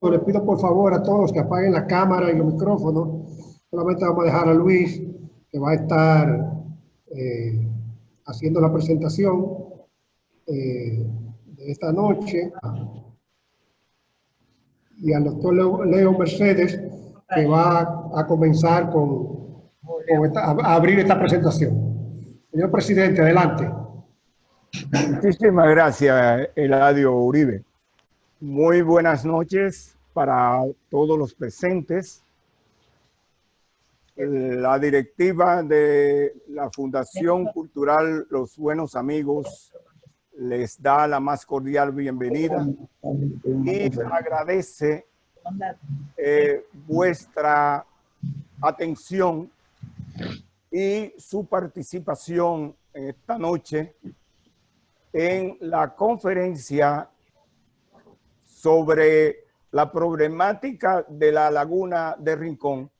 Les pido por favor a todos que apaguen la cámara y los micrófonos. Solamente vamos a dejar a Luis, que va a estar eh, haciendo la presentación de esta noche, y al doctor Leo Mercedes, que va a comenzar a abrir esta presentación. Señor presidente, adelante. Muchísimas gracias, Eladio Uribe. Muy buenas noches para todos los presentes. La directiva de la Fundación Cultural Los Buenos Amigos les da la más cordial bienvenida y agradece vuestra atención y su participación esta noche en la conferencia sobre la problemática de la laguna de Rincón,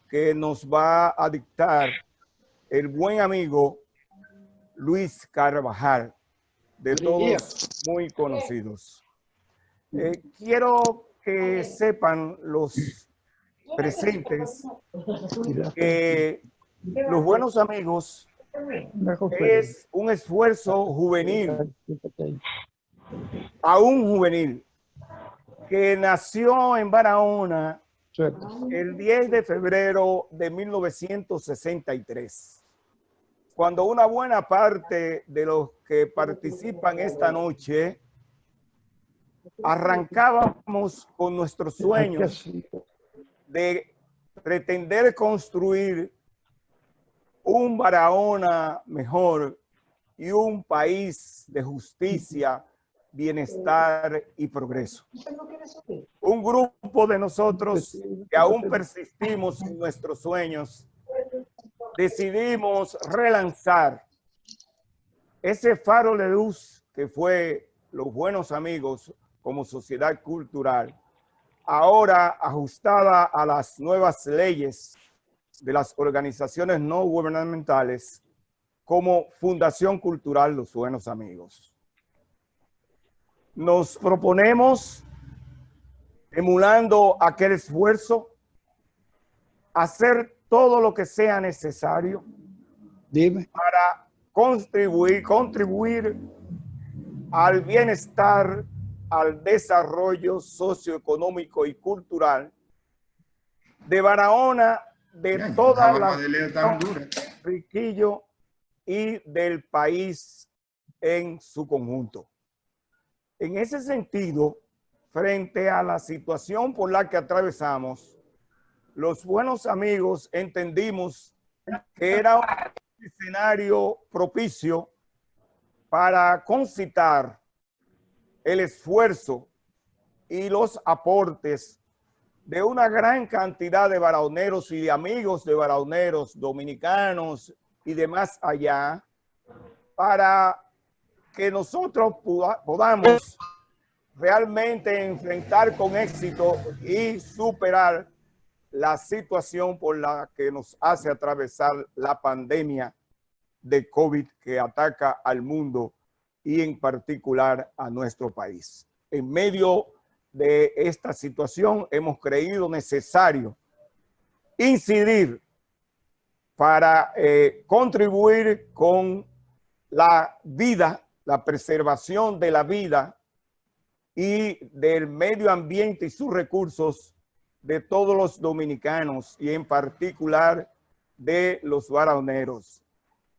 que nos va a dictar el buen amigo Luis Carvajal, de todos muy conocidos. Quiero que sepan los presentes que Los Buenos Amigos es un esfuerzo juvenil, aún juvenil, que nació en Barahona el 10 de febrero de 1963, cuando una buena parte de los que participan esta noche arrancábamos con nuestros sueños de pretender construir un Barahona mejor y un país de justicia, bienestar y progreso. Un grupo de nosotros que aún persistimos en nuestros sueños, decidimos relanzar ese faro de luz que fue Los Buenos Amigos como sociedad cultural, ahora ajustada a las nuevas leyes de las organizaciones no gubernamentales, como Fundación Cultural Los Buenos Amigos. Nos proponemos, emulando aquel esfuerzo, hacer todo lo que sea necesario para contribuir al bienestar, al desarrollo socioeconómico y cultural de Barahona, de toda la Riquillo y del país en su conjunto. En ese sentido, frente a la situación por la que atravesamos, Los Buenos Amigos entendimos que era un escenario propicio para concitar el esfuerzo y los aportes de una gran cantidad de barahoneros y de amigos de barahoneros, dominicanos y de más allá, para que nosotros podamos realmente enfrentar con éxito y superar la situación por la que nos hace atravesar la pandemia de COVID que ataca al mundo y en particular a nuestro país. En medio de esta situación hemos creído necesario incidir para contribuir con la vida, la preservación de la vida y del medio ambiente y sus recursos de todos los dominicanos y en particular de los barahoneros.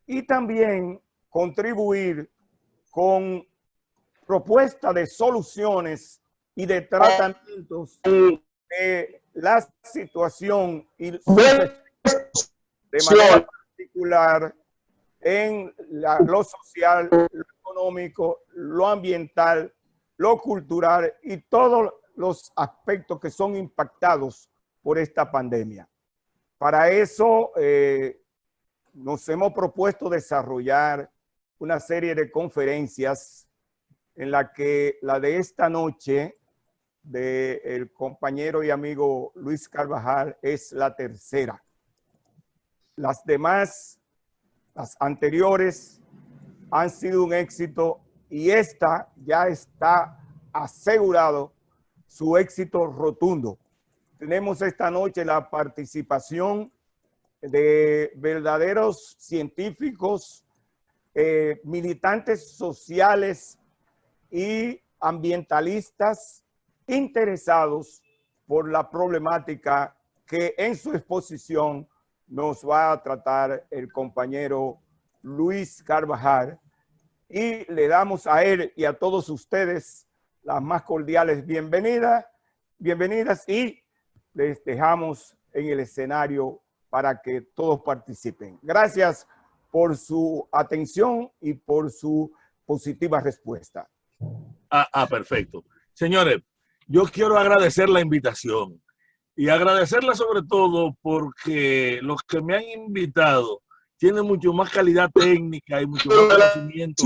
Y también contribuir con propuesta de soluciones y de tratamientos de la situación y de manera particular en lo social, lo económico, lo ambiental, lo cultural y todos los aspectos que son impactados por esta pandemia. Para eso nos hemos propuesto desarrollar una serie de conferencias en la que la de esta noche del compañero y amigo Luis Carvajal es la tercera. Las demás, las anteriores, han sido un éxito y esta ya está asegurado su éxito rotundo. Tenemos esta noche la participación de verdaderos científicos, militantes sociales y ambientalistas interesados por la problemática que en su exposición nos va a tratar el compañero Luis Carvajal, y le damos a él y a todos ustedes las más cordiales bienvenidas y les dejamos en el escenario para que todos participen. Gracias por su atención y por su positiva respuesta. Perfecto. Señores, yo quiero agradecer la invitación y agradecerla sobre todo porque los que me han invitado tienen mucho más calidad técnica y mucho más conocimiento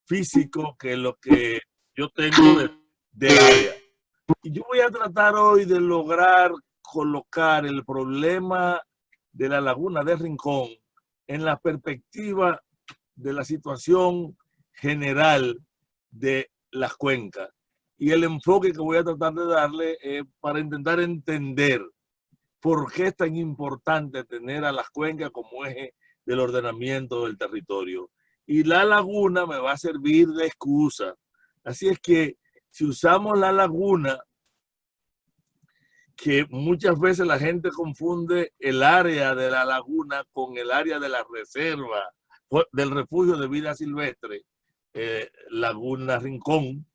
físico que lo que yo tengo del área. Y yo voy a tratar hoy de lograr colocar el problema de la laguna de Rincón en la perspectiva de la situación general de las cuencas. Y el enfoque que voy a tratar de darle es para intentar entender por qué es tan importante tener a las cuencas como eje del ordenamiento del territorio. Y la laguna me va a servir de excusa. Así es que si usamos la laguna, que muchas veces la gente confunde el área de la laguna con el área de la reserva, del refugio de vida silvestre, Laguna Rincón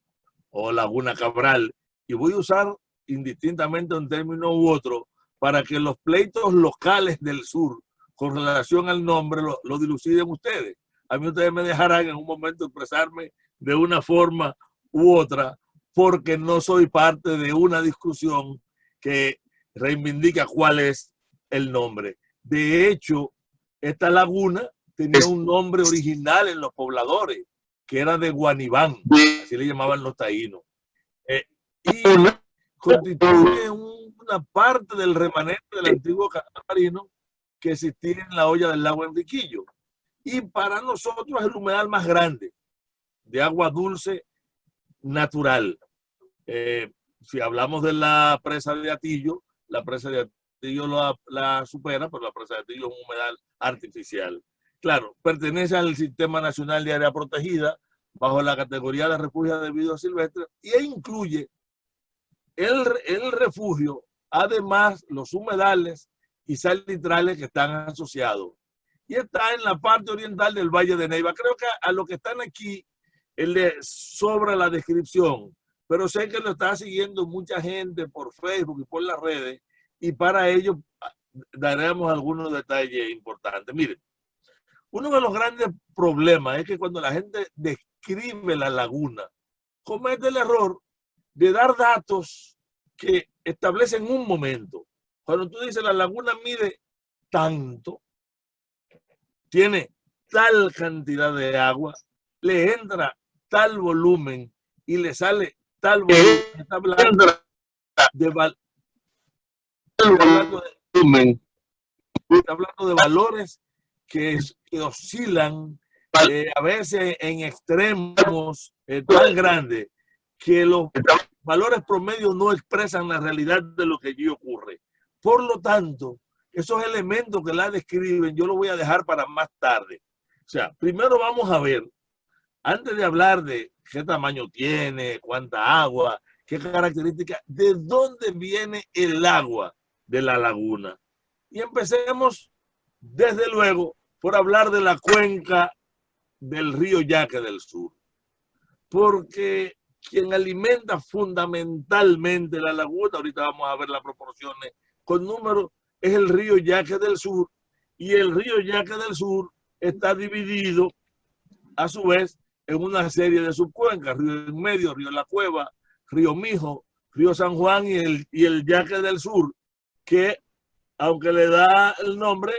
o Laguna Cabral, y voy a usar indistintamente un término u otro para que los pleitos locales del sur con relación al nombre lo diluciden ustedes. A mí ustedes me dejarán en un momento expresarme de una forma u otra, porque no soy parte de una discusión que reivindica cuál es el nombre. De hecho, esta laguna tenía un nombre original en los pobladores, que era de Guanibán, así le llamaban los taínos. Y constituye una parte del remanente del antiguo canal marino que existía en la hoya del lago Enriquillo. Y para nosotros es el humedal más grande de agua dulce natural. Si hablamos de la presa de Atillo, la presa de Atillo la supera, pero la presa de Atillo es un humedal artificial. Claro, pertenece al Sistema Nacional de Área Protegida bajo la categoría de refugio de vida silvestre e incluye el refugio, además los humedales y salitrales que están asociados. Y está en la parte oriental del Valle de Neiva. Creo que a los que están aquí les sobra la descripción, pero sé que lo está siguiendo mucha gente por Facebook y por las redes, y para ello daremos algunos detalles importantes. Miren, uno de los grandes problemas es que cuando la gente describe la laguna, comete el error de dar datos que establecen un momento. Cuando tú dices la laguna mide tanto, tiene tal cantidad de agua, le entra tal volumen y le sale tal volumen. Está hablando de valores que oscilan a veces en extremos tan grandes que los valores promedios no expresan la realidad de lo que allí ocurre. Por lo tanto, esos elementos que la describen yo los voy a dejar para más tarde. O sea, primero vamos a ver, antes de hablar de qué tamaño tiene, cuánta agua, qué características, de dónde viene el agua de la laguna. Y empecemos, desde luego, por hablar de la cuenca del río Yaque del Sur. Porque quien alimenta fundamentalmente la laguna, ahorita vamos a ver las proporciones con números, es el río Yaque del Sur. Y el río Yaque del Sur está dividido, a su vez, en una serie de subcuencas: Río en Medio, Río La Cueva, Río Mijo, Río San Juan y el Yaque del Sur, que, aunque le da el nombre,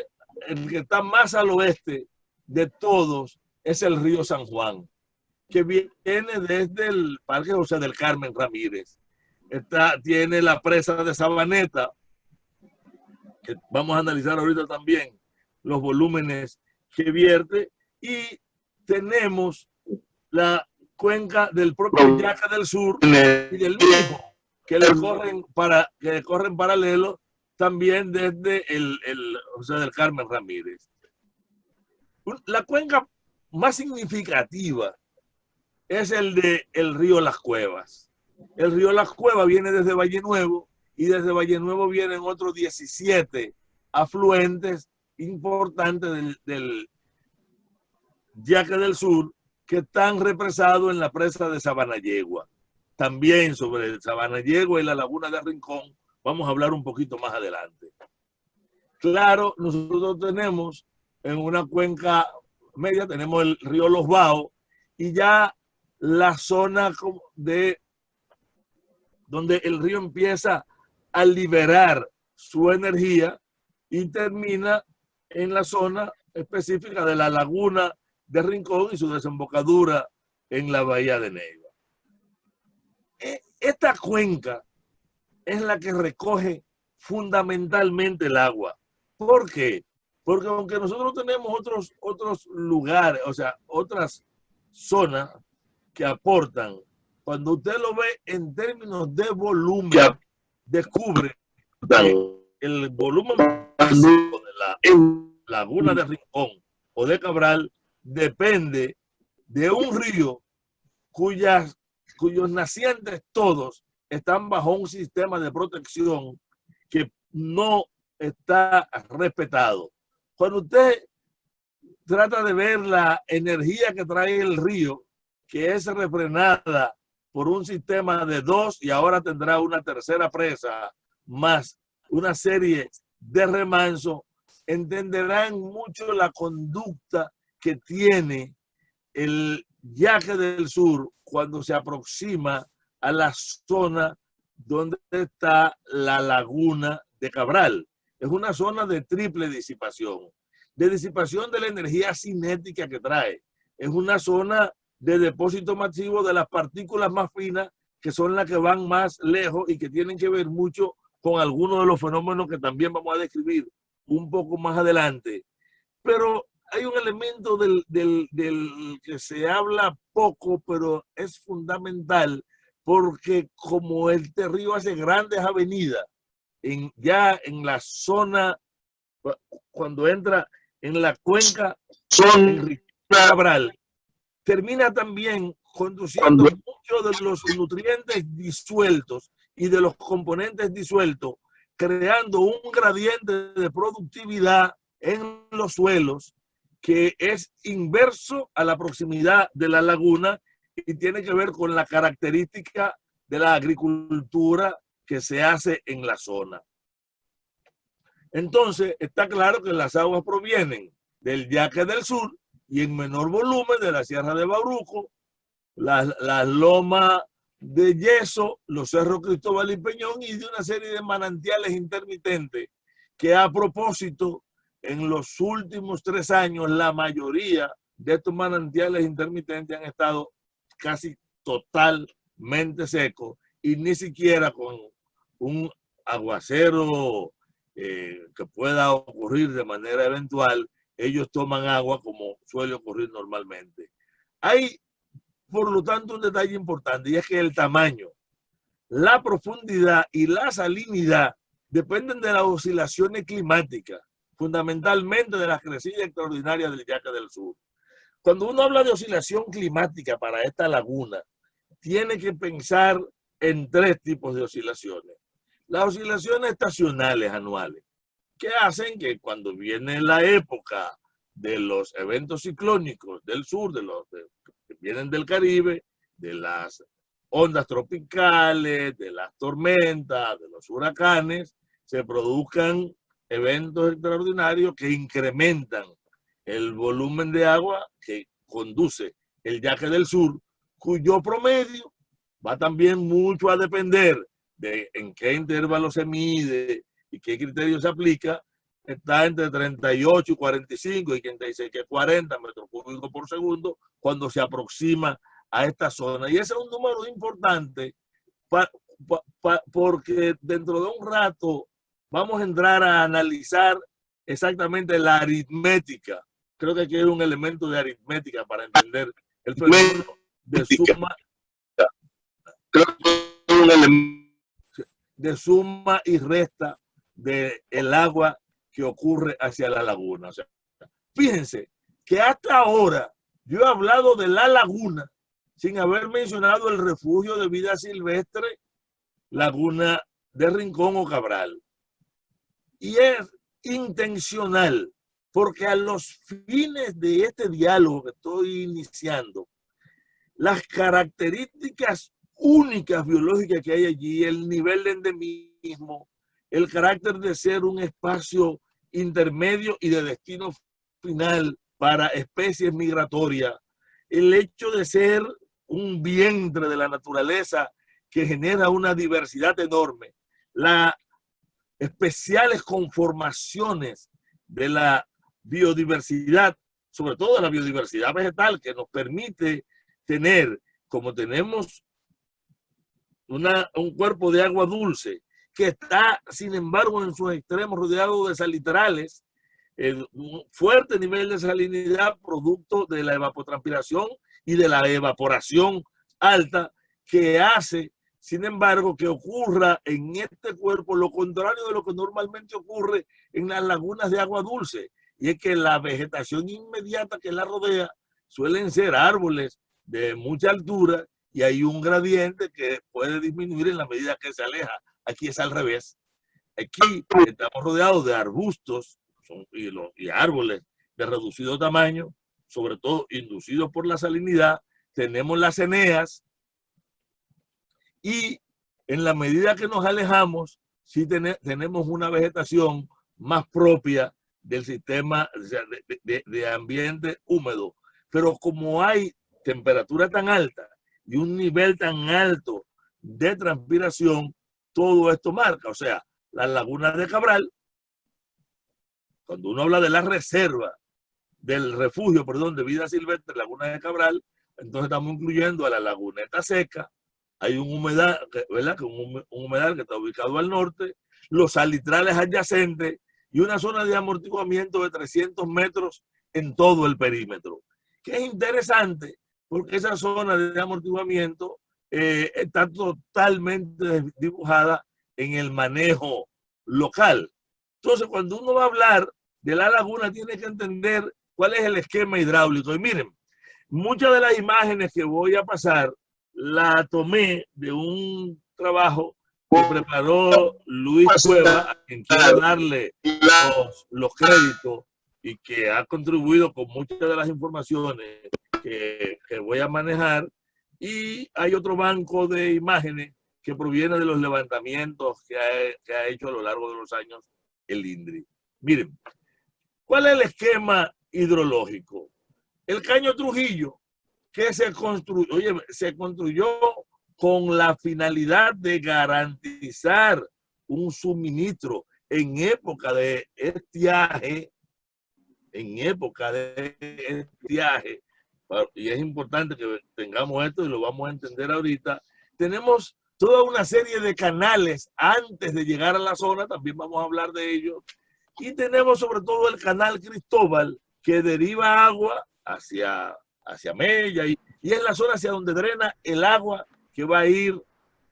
el que está más al oeste de todos es el río San Juan, que viene desde el Parque José del Carmen Ramírez. Tiene la presa de Sabaneta, que vamos a analizar ahorita también los volúmenes que vierte, y tenemos la cuenca del propio Yaque del Sur y del Mijo. que le corren paralelo también desde José del Carmen Ramírez. La cuenca más significativa es el río Las Cuevas. El río Las Cuevas viene desde Valle Nuevo y desde Valle Nuevo vienen otros 17 afluentes importantes del Yaque del Sur que están represados en la presa de Sabanayegua. También sobre Sabanayegua y la laguna de Rincón vamos a hablar un poquito más adelante. Claro, nosotros tenemos en una cuenca media, tenemos el río Los Baos y ya la zona donde el río empieza a liberar su energía y termina en la zona específica de la laguna de Rincón y su desembocadura en la bahía de Neiva. Esta cuenca es la que recoge fundamentalmente el agua. ¿Por qué? Porque aunque nosotros tenemos otros lugares, o sea, otras zonas que aportan, cuando usted lo ve en términos de volumen, descubre que el volumen básico de la laguna de Rincón o de Cabral depende de un río cuyos nacientes todos están bajo un sistema de protección que no está respetado. Cuando usted trata de ver la energía que trae el río, que es refrenada por un sistema de 2 y ahora tendrá una tercera presa más una serie de remanso, entenderán mucho la conducta que tiene el Yaque del Sur cuando se aproxima a la zona donde está la laguna de Cabral. Es una zona de triple disipación de la energía cinética que trae. Es una zona de depósito masivo de las partículas más finas, que son las que van más lejos y que tienen que ver mucho con algunos de los fenómenos que también vamos a describir un poco más adelante. Pero hay un elemento del que se habla poco, pero es fundamental, porque como este río hace grandes avenidas, ya en la zona, cuando entra en la cuenca de Cabral, termina también conduciendo muchos de los nutrientes disueltos y de los componentes disueltos, creando un gradiente de productividad en los suelos que es inverso a la proximidad de la laguna y tiene que ver con la característica de la agricultura que se hace en la zona. Entonces, está claro que las aguas provienen del Yaque del Sur y en menor volumen de la Sierra de Bauruco, la loma de Yeso, los cerros Cristóbal y Peñón y de una serie de manantiales intermitentes que a propósito, en los últimos 3 años, la mayoría de estos manantiales intermitentes han estado casi totalmente secos y ni siquiera con un aguacero que pueda ocurrir de manera eventual, ellos toman agua como suele ocurrir normalmente. Hay, por lo tanto, un detalle importante y es que el tamaño, la profundidad y la salinidad dependen de las oscilaciones climáticas, fundamentalmente de las crecidas extraordinarias del Yaque del Sur. Cuando uno habla de oscilación climática para esta laguna, tiene que pensar en 3 tipos de oscilaciones. Las oscilaciones estacionales anuales, que hacen que cuando viene la época de los eventos ciclónicos del sur, que vienen del Caribe, de las ondas tropicales, de las tormentas, de los huracanes, se produzcan eventos extraordinarios que incrementan el volumen de agua que conduce el Yaque del Sur, cuyo promedio va también mucho a depender de en qué intervalo se mide y qué criterio se aplica. Está entre 38 y 45 y quien te dice que 40 metros cúbicos por segundo cuando se aproxima a esta zona. Y ese es un número importante porque dentro de un rato vamos a entrar a analizar exactamente la aritmética. Creo que aquí hay un elemento de aritmética para entender el fenómeno de suma. Creo que hay un elemento de suma y resta del agua que ocurre hacia la laguna. O sea, fíjense que hasta ahora yo he hablado de la laguna sin haber mencionado el refugio de vida silvestre, Laguna de Rincón o Cabral. Y es intencional, porque a los fines de este diálogo que estoy iniciando, las características únicas biológicas que hay allí, el nivel de endemismo, el carácter de ser un espacio intermedio y de destino final para especies migratorias, el hecho de ser un vientre de la naturaleza que genera una diversidad enorme, las especiales conformaciones de la biodiversidad, sobre todo de la biodiversidad vegetal, que nos permite tener, como tenemos un cuerpo de agua dulce, que está, sin embargo, en sus extremos rodeado de salitrales, un fuerte nivel de salinidad producto de la evapotranspiración y de la evaporación alta, que hace, sin embargo, que ocurra en este cuerpo lo contrario de lo que normalmente ocurre en las lagunas de agua dulce, y es que la vegetación inmediata que la rodea suelen ser árboles de mucha altura y hay un gradiente que puede disminuir en la medida que se aleja. Aquí es al revés. Aquí estamos rodeados de arbustos y árboles de reducido tamaño, sobre todo inducidos por la salinidad. Tenemos las eneas y en la medida que nos alejamos, sí tenemos una vegetación más propia del sistema de ambiente húmedo. Pero como hay temperatura tan alta y un nivel tan alto de transpiración, todo esto marca. O sea, las lagunas de Cabral, cuando uno habla de la reserva, del refugio, perdón, de vida silvestre, Laguna de Cabral, entonces estamos incluyendo a la Laguneta Seca, hay un humedal, ¿verdad? Un humedal que está ubicado al norte, los salitrales adyacentes y una zona de amortiguamiento de 300 metros en todo el perímetro. Que es interesante porque esa zona de amortiguamiento está totalmente dibujada en el manejo local. Entonces, cuando uno va a hablar de la laguna, tiene que entender cuál es el esquema hidráulico. Y miren, muchas de las imágenes que voy a pasar la tomé de un trabajo que preparó Luis Cueva, a quien quiero darle los créditos y que ha contribuido con muchas de las informaciones que voy a manejar. Y hay otro banco de imágenes que proviene de los levantamientos que ha hecho a lo largo de los años el INDRI. Miren, ¿cuál es el esquema hidrológico? El Caño Trujillo, que se construyó con la finalidad de garantizar un suministro en época de estiaje, y es importante que tengamos esto y lo vamos a entender ahorita. Tenemos toda una serie de canales antes de llegar a la zona, también vamos a hablar de ellos, y tenemos sobre todo el canal Cristóbal, que deriva agua hacia Mella, y es la zona hacia donde drena el agua que va a ir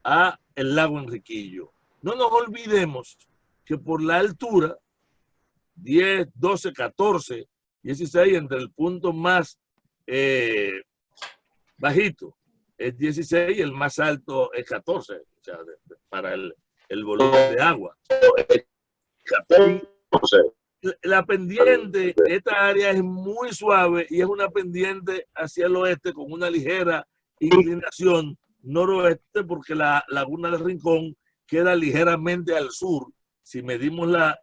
a el lago Enriquillo. No nos olvidemos que por la altura, 10, 12, 14, 16, entre el punto más bajito es 16 y el más alto es 14, o sea, para el volumen de agua. 14. La pendiente, esta área es muy suave y es una pendiente hacia el oeste con una ligera inclinación noroeste, porque la Laguna del Rincón queda ligeramente al sur. Si medimos la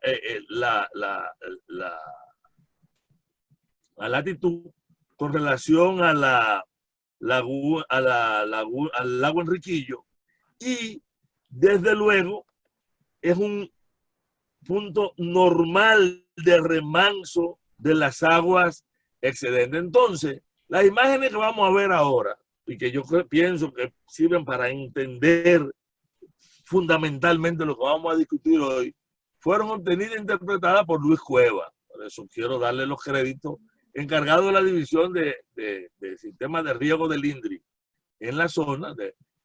latitud con relación al lago Enriquillo, y desde luego es un punto normal de remanso de las aguas excedentes. Entonces, las imágenes que vamos a ver ahora, y que yo pienso que sirven para entender fundamentalmente lo que vamos a discutir hoy, fueron obtenidas e interpretadas por Luis Cueva. Por eso quiero darle los créditos, encargado de la división de sistemas de riego del INDRI en la zona.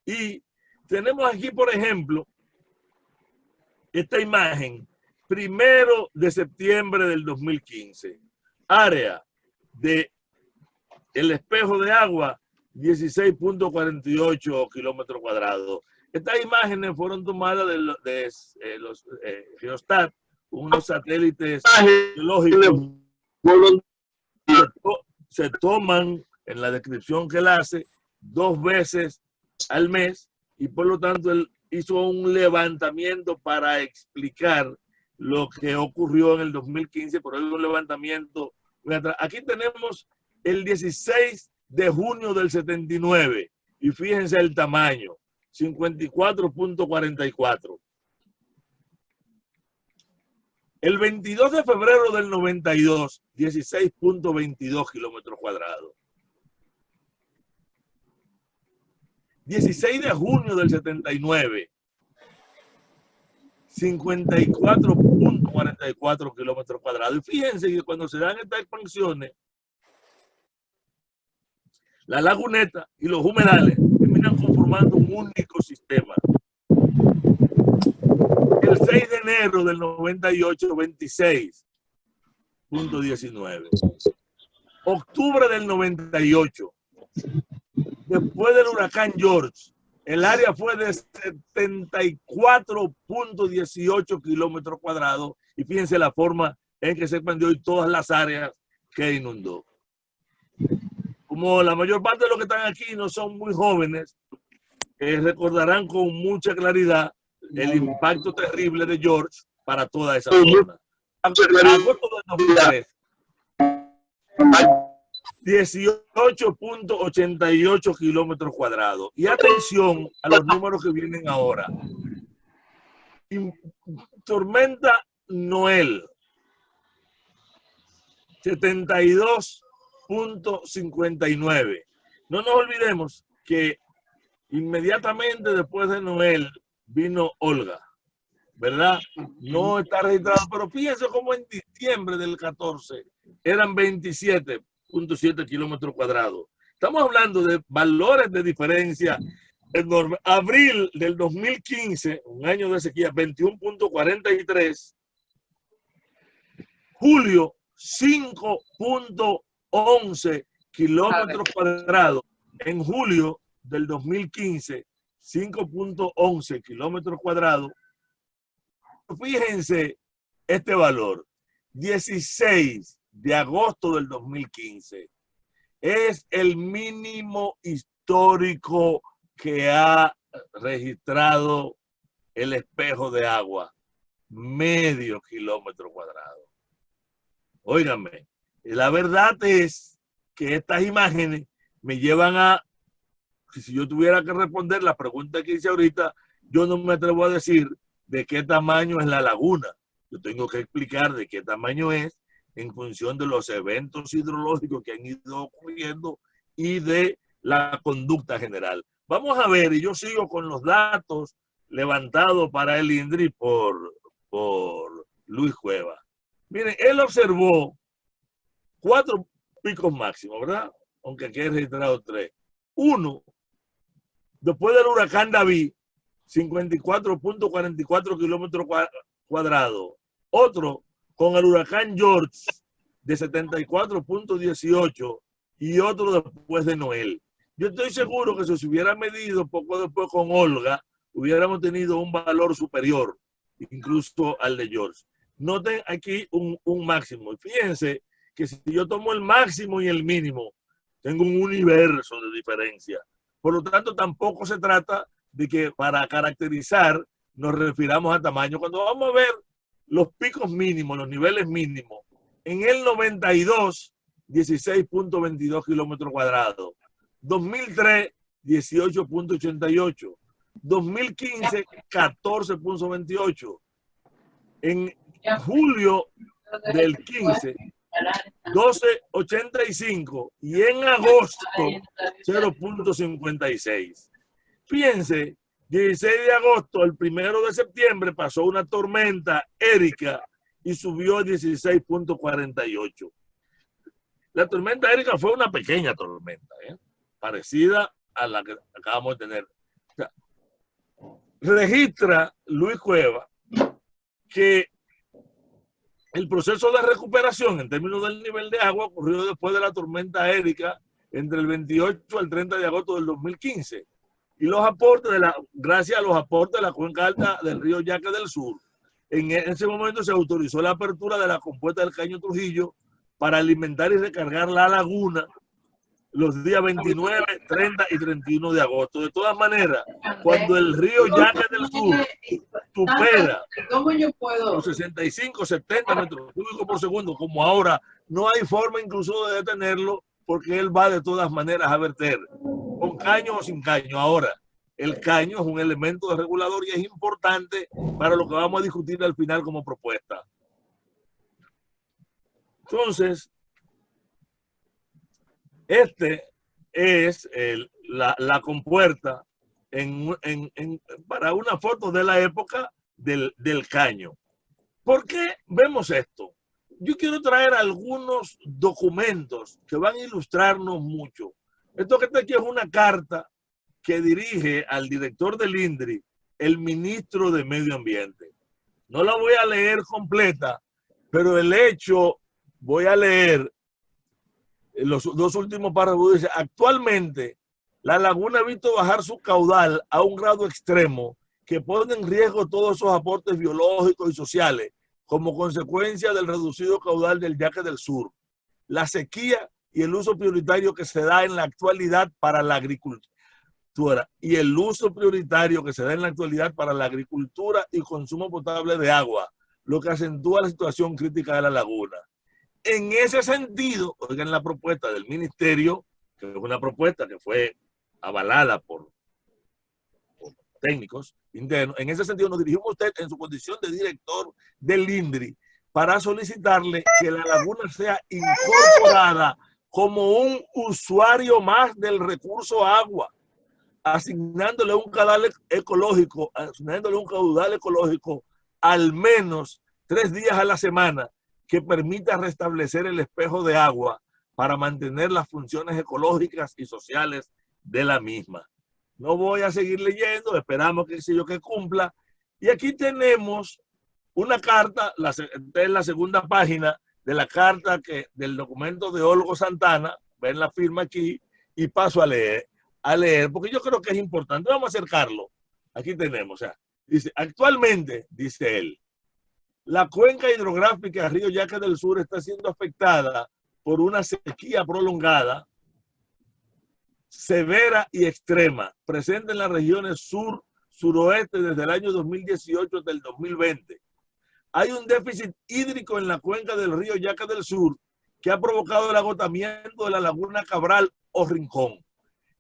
Y tenemos aquí, por ejemplo, esta imagen, 1 de septiembre del 2015. Área de el espejo de agua, 16.48 kilómetros cuadrados. Estas imágenes fueron tomadas de los Geostat, unos satélites geológicos. Se toman en la descripción que él hace 2 veces al mes y por lo tanto él hizo un levantamiento para explicar lo que ocurrió en el 2015, pero es un levantamiento. Aquí tenemos el 16 de junio del 79 y fíjense el tamaño, 54.44. El 22 de febrero del 92, 16.22 kilómetros cuadrados. 16 de junio del 79, 54.44 kilómetros cuadrados. Y fíjense que cuando se dan estas expansiones, la laguneta y los humedales terminan conformando un único sistema. El 6 de enero del 98, 26.19. Octubre del 98. Después del huracán George, el área fue de 74.18 kilómetros cuadrados. Y fíjense la forma en que se expandió y todas las áreas que inundó. Como la mayor parte de los que están aquí no son muy jóvenes, recordarán con mucha claridad el impacto terrible de George para toda esa zona. Agosto del 2003, 18.88 kilómetros cuadrados. Y atención a los números que vienen ahora. Tormenta Noel, 72.59. No nos olvidemos que inmediatamente después de Noel vino Olga, ¿verdad? No está registrado, pero fíjense cómo en diciembre del 14 eran 27.7 kilómetros cuadrados. Estamos hablando de valores de diferencia enormes. Abril del 2015, un año de sequía, 21.43. Julio, 5.11 kilómetros cuadrados. En julio del 2015, 5.11 kilómetros cuadrados. Fíjense este valor, 16 de agosto del 2015. Es el mínimo histórico que ha registrado el espejo de agua, medio kilómetro cuadrado. Óigame, la verdad es que estas imágenes me llevan a, si yo tuviera que responder la pregunta que hice ahorita, yo no me atrevo a decir de qué tamaño es la laguna. Yo tengo que explicar de qué tamaño es en función de los eventos hidrológicos que han ido ocurriendo y de la conducta general. Vamos a ver, y yo sigo con los datos levantados para el INDRI por Luis Cueva. Miren, él observó 4 picos máximos, ¿verdad? Aunque aquí he registrado 3. Uno, después del huracán David, 54.44 kilómetros cuadrados. Otro, con el huracán George, de 74.18 y otro después de Noel. Yo estoy seguro que si se hubiera medido poco después con Olga, hubiéramos tenido un valor superior, incluso al de George. Noten aquí un máximo. Y fíjense que si yo tomo el máximo y el mínimo, tengo un universo de diferencia. Por lo tanto, tampoco se trata de que para caracterizar nos refiramos a tamaño. Cuando vamos a ver los picos mínimos, los niveles mínimos, en el 92, 16.22 kilómetros cuadrados. 2003, 18.88. 2015, 14.28. En julio del 15, 12.85 y en agosto 0.56. Fíjense, 16 de agosto, el 1 de septiembre pasó una tormenta Erika y subió a 16.48. La tormenta Erika fue una pequeña tormenta, parecida a la que acabamos de tener. O sea, registra Luis Cueva que el proceso de recuperación en términos del nivel de agua ocurrió después de la tormenta Erika entre el 28 al 30 de agosto del 2015. Y los aportes, gracias a los aportes de la cuenca alta del río Yaque del Sur, en ese momento se autorizó la apertura de la compuerta del Caño Trujillo para alimentar y recargar la laguna los días 29, 30 y 31 de agosto. De todas maneras, cuando el río Yaque del Sur supera los 65, 70 metros cúbicos por segundo, como ahora, no hay forma incluso de detenerlo porque él va de todas maneras a verter, con caño o sin caño. Ahora, el caño es un elemento regulador y es importante para lo que vamos a discutir al final como propuesta. Entonces, este es la compuerta para una foto de la época del caño. ¿Por qué vemos esto? Yo quiero traer algunos documentos que van a ilustrarnos mucho. Esto que está aquí es una carta que dirige al director del INDRI, el ministro de Medio Ambiente. No la voy a leer completa, pero el hecho, voy a leer los dos últimos párrafos. Dice: actualmente, la laguna ha visto bajar su caudal a un grado extremo que pone en riesgo todos esos aportes biológicos y sociales como consecuencia del reducido caudal del Yaque del Sur, la sequía y el uso prioritario que se da en la actualidad para la agricultura y consumo potable de agua, lo que acentúa la situación crítica de la laguna. En ese sentido, oigan la propuesta del ministerio, que es una propuesta que fue avalada por técnicos internos. En ese sentido, nos dirigimos a usted en su condición de director del INDRI para solicitarle que la laguna sea incorporada como un usuario más del recurso agua, asignándole un caudal ecológico al menos 3 días a la semana que permita restablecer el espejo de agua para mantener las funciones ecológicas y sociales de la misma. No voy a seguir leyendo, esperamos que cumpla. Y aquí tenemos una carta, en la segunda página de la carta del documento de Olgo Santana, ven la firma aquí, y paso a leer, porque yo creo que es importante. Vamos a acercarlo. Aquí tenemos, dice: actualmente, dice él, la cuenca hidrográfica del río Yaque del Sur está siendo afectada por una sequía prolongada, severa y extrema, presente en las regiones sur, suroeste desde el año 2018 hasta el 2020. Hay un déficit hídrico en la cuenca del río Yaque del Sur que ha provocado el agotamiento de la laguna Cabral o Rincón.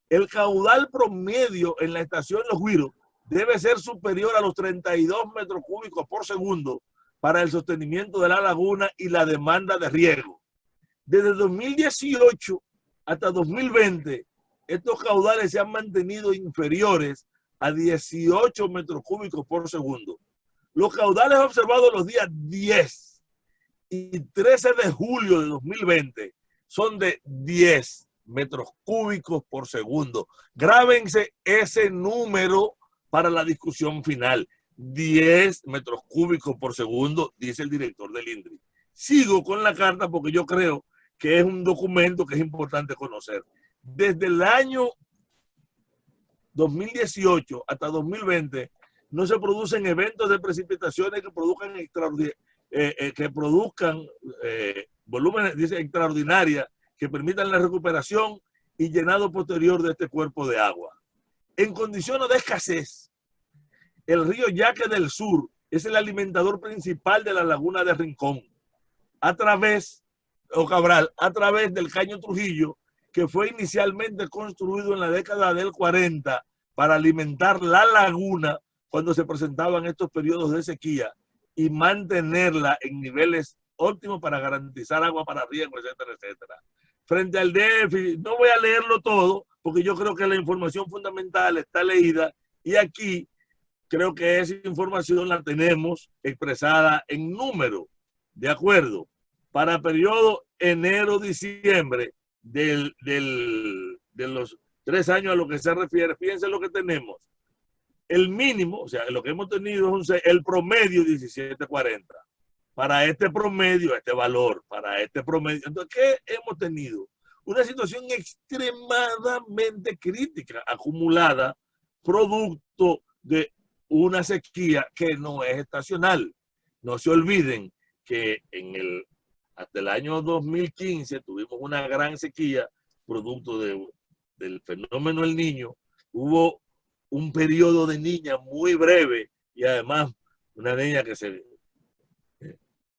El caudal promedio en la estación Los Guiros debe ser superior a los 32 metros cúbicos por segundo para el sostenimiento de la laguna y la demanda de riego. Desde 2018 hasta 2020, estos caudales se han mantenido inferiores a 18 metros cúbicos por segundo. Los caudales observados los días 10 y 13 de julio de 2020 son de 10 metros cúbicos por segundo. Grábense ese número para la discusión final. 10 metros cúbicos por segundo, dice el director del INDRI. Sigo con la carta porque yo creo que es un documento que es importante conocer. Desde el año 2018 hasta 2020 no se producen eventos de precipitaciones que produzcan volúmenes extraordinarias que permitan la recuperación y llenado posterior de este cuerpo de agua. En condiciones de escasez, el río Yaque del Sur es el alimentador principal de la laguna de Rincón, Cabral, a través del Caño Trujillo, que fue inicialmente construido en la década del 40 para alimentar la laguna cuando se presentaban estos periodos de sequía y mantenerla en niveles óptimos para garantizar agua para riego, etcétera, etcétera. Frente al déficit, no voy a leerlo todo porque yo creo que la información fundamental está leída y aquí creo que esa información la tenemos expresada en número, ¿de acuerdo? Para periodo enero-diciembre de los 3 años a lo que se refiere, fíjense lo que tenemos. el mínimo, o sea, lo que hemos tenido es el promedio 1740. Para este promedio, este valor, para este promedio. Entonces, ¿qué hemos tenido? Una situación extremadamente crítica acumulada producto de una sequía que no es estacional. No se olviden que hasta el año 2015 tuvimos una gran sequía producto del fenómeno El Niño. Hubo un periodo de niña muy breve y además una niña que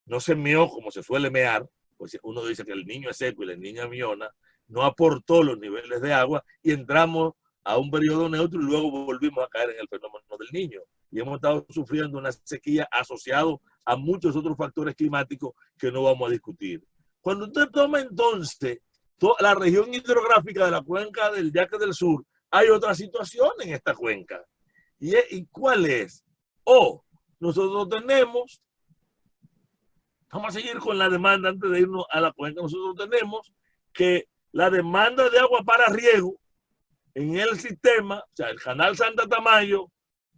no se meó como se suele mear, pues uno dice que el niño es seco y la niña miona, no aportó los niveles de agua y entramos a un periodo neutro y luego volvimos a caer en el fenómeno del Niño. Y hemos estado sufriendo una sequía asociada a muchos otros factores climáticos que no vamos a discutir. Cuando usted toma entonces toda la región hidrográfica de la cuenca del Yaque del Sur, hay otra situación en esta cuenca. ¿Y cuál es? Nosotros tenemos, vamos a seguir con la demanda antes de irnos a la cuenca, nosotros tenemos que la demanda de agua para riego en el sistema, o sea, el canal Santa Tamayo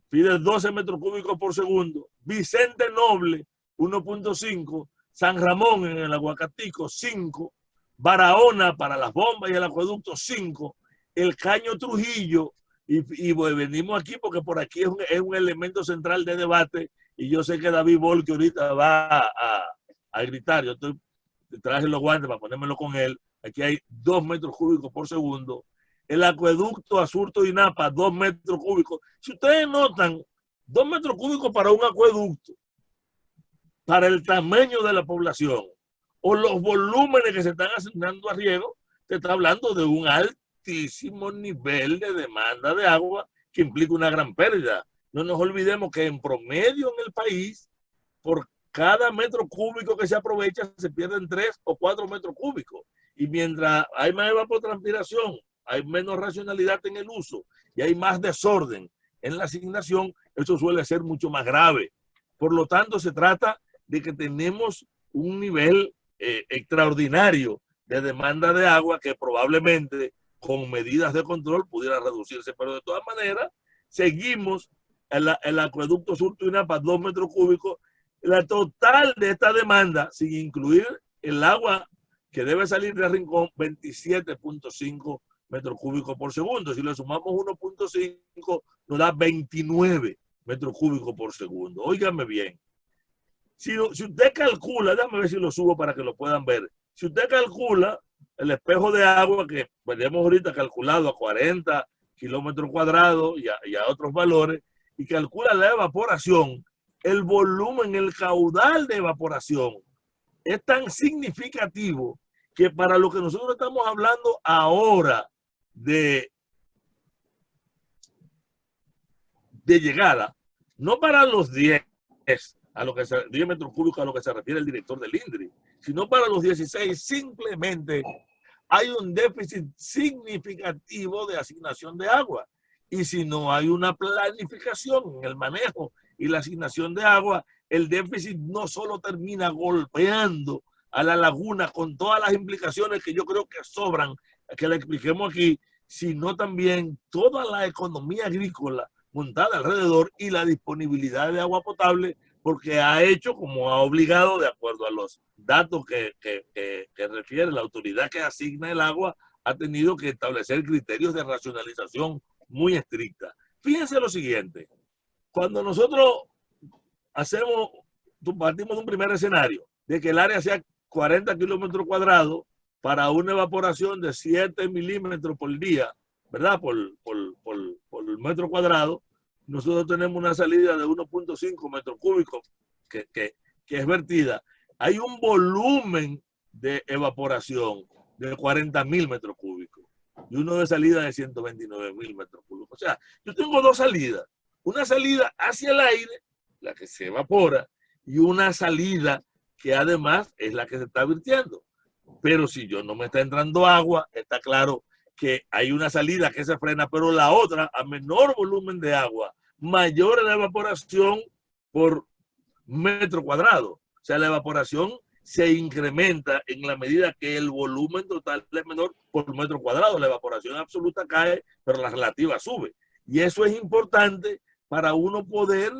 pide 12 metros cúbicos por segundo, Vicente Noble 1.5, San Ramón en el Aguacatico 5, Barahona para las bombas y el acueducto 5, el Caño Trujillo, y pues venimos aquí porque por aquí es un elemento central de debate y yo sé que David Volque ahorita va a gritar, yo traje los guantes para ponérmelo con él, aquí hay 2 metros cúbicos por segundo, el acueducto Asurto y Napa 2 metros cúbicos, si ustedes notan 2 metros cúbicos para un acueducto, para el tamaño de la población o los volúmenes que se están asignando a riego, se está hablando de un altísimo nivel de demanda de agua que implica una gran pérdida. No nos olvidemos que en promedio en el país, por cada metro cúbico que se aprovecha, se pierden 3 o 4 metros cúbicos. Y mientras hay más evapotranspiración, hay menos racionalidad en el uso y hay más desorden en la asignación, eso suele ser mucho más grave. Por lo tanto, se trata de que tenemos un nivel extraordinario de demanda de agua que probablemente con medidas de control pudiera reducirse, pero de todas maneras seguimos el acueducto Surto y Napa 2 metros cúbicos, la total de esta demanda sin incluir el agua que debe salir de Rincón 27.5 metros cúbicos por segundo. Si le sumamos 1.5 nos da 29 metros cúbicos por segundo. Óigame bien. Si usted calcula, déjame ver si lo subo para que lo puedan ver. Si usted calcula el espejo de agua que tenemos ahorita calculado a 40 kilómetros cuadrados y a otros valores, y calcula la evaporación, el volumen, el caudal de evaporación es tan significativo que para lo que nosotros estamos hablando ahora de llegada, no para los 10 metros cúbicos a lo que se refiere el director del INDRI, sino para los 16, simplemente hay un déficit significativo de asignación de agua. Y si no hay una planificación en el manejo y la asignación de agua, el déficit no solo termina golpeando a la laguna con todas las implicaciones que yo creo que sobran, que le expliquemos aquí, sino también toda la economía agrícola montada alrededor y la disponibilidad de agua potable, porque ha hecho, como ha obligado, de acuerdo a los datos que refiere la autoridad que asigna el agua, ha tenido que establecer criterios de racionalización muy estrictas. Fíjense lo siguiente, cuando nosotros partimos de un primer escenario, de que el área sea 40 kilómetros cuadrados para una evaporación de 7 milímetros por día, ¿verdad? Por metro cuadrado, nosotros tenemos una salida de 1.5 metros cúbicos que es vertida. Hay un volumen de evaporación de 40.000 metros cúbicos y uno de salida de 129.000 metros cúbicos. O sea, yo tengo dos salidas. Una salida hacia el aire, la que se evapora, y una salida que además es la que se está virtiendo. Pero si yo no me está entrando agua, está claro que hay una salida que se frena, pero la otra, a menor volumen de agua, mayor la evaporación por metro cuadrado. O sea, la evaporación se incrementa en la medida que el volumen total es menor por metro cuadrado. La evaporación absoluta cae, pero la relativa sube. Y eso es importante para uno poder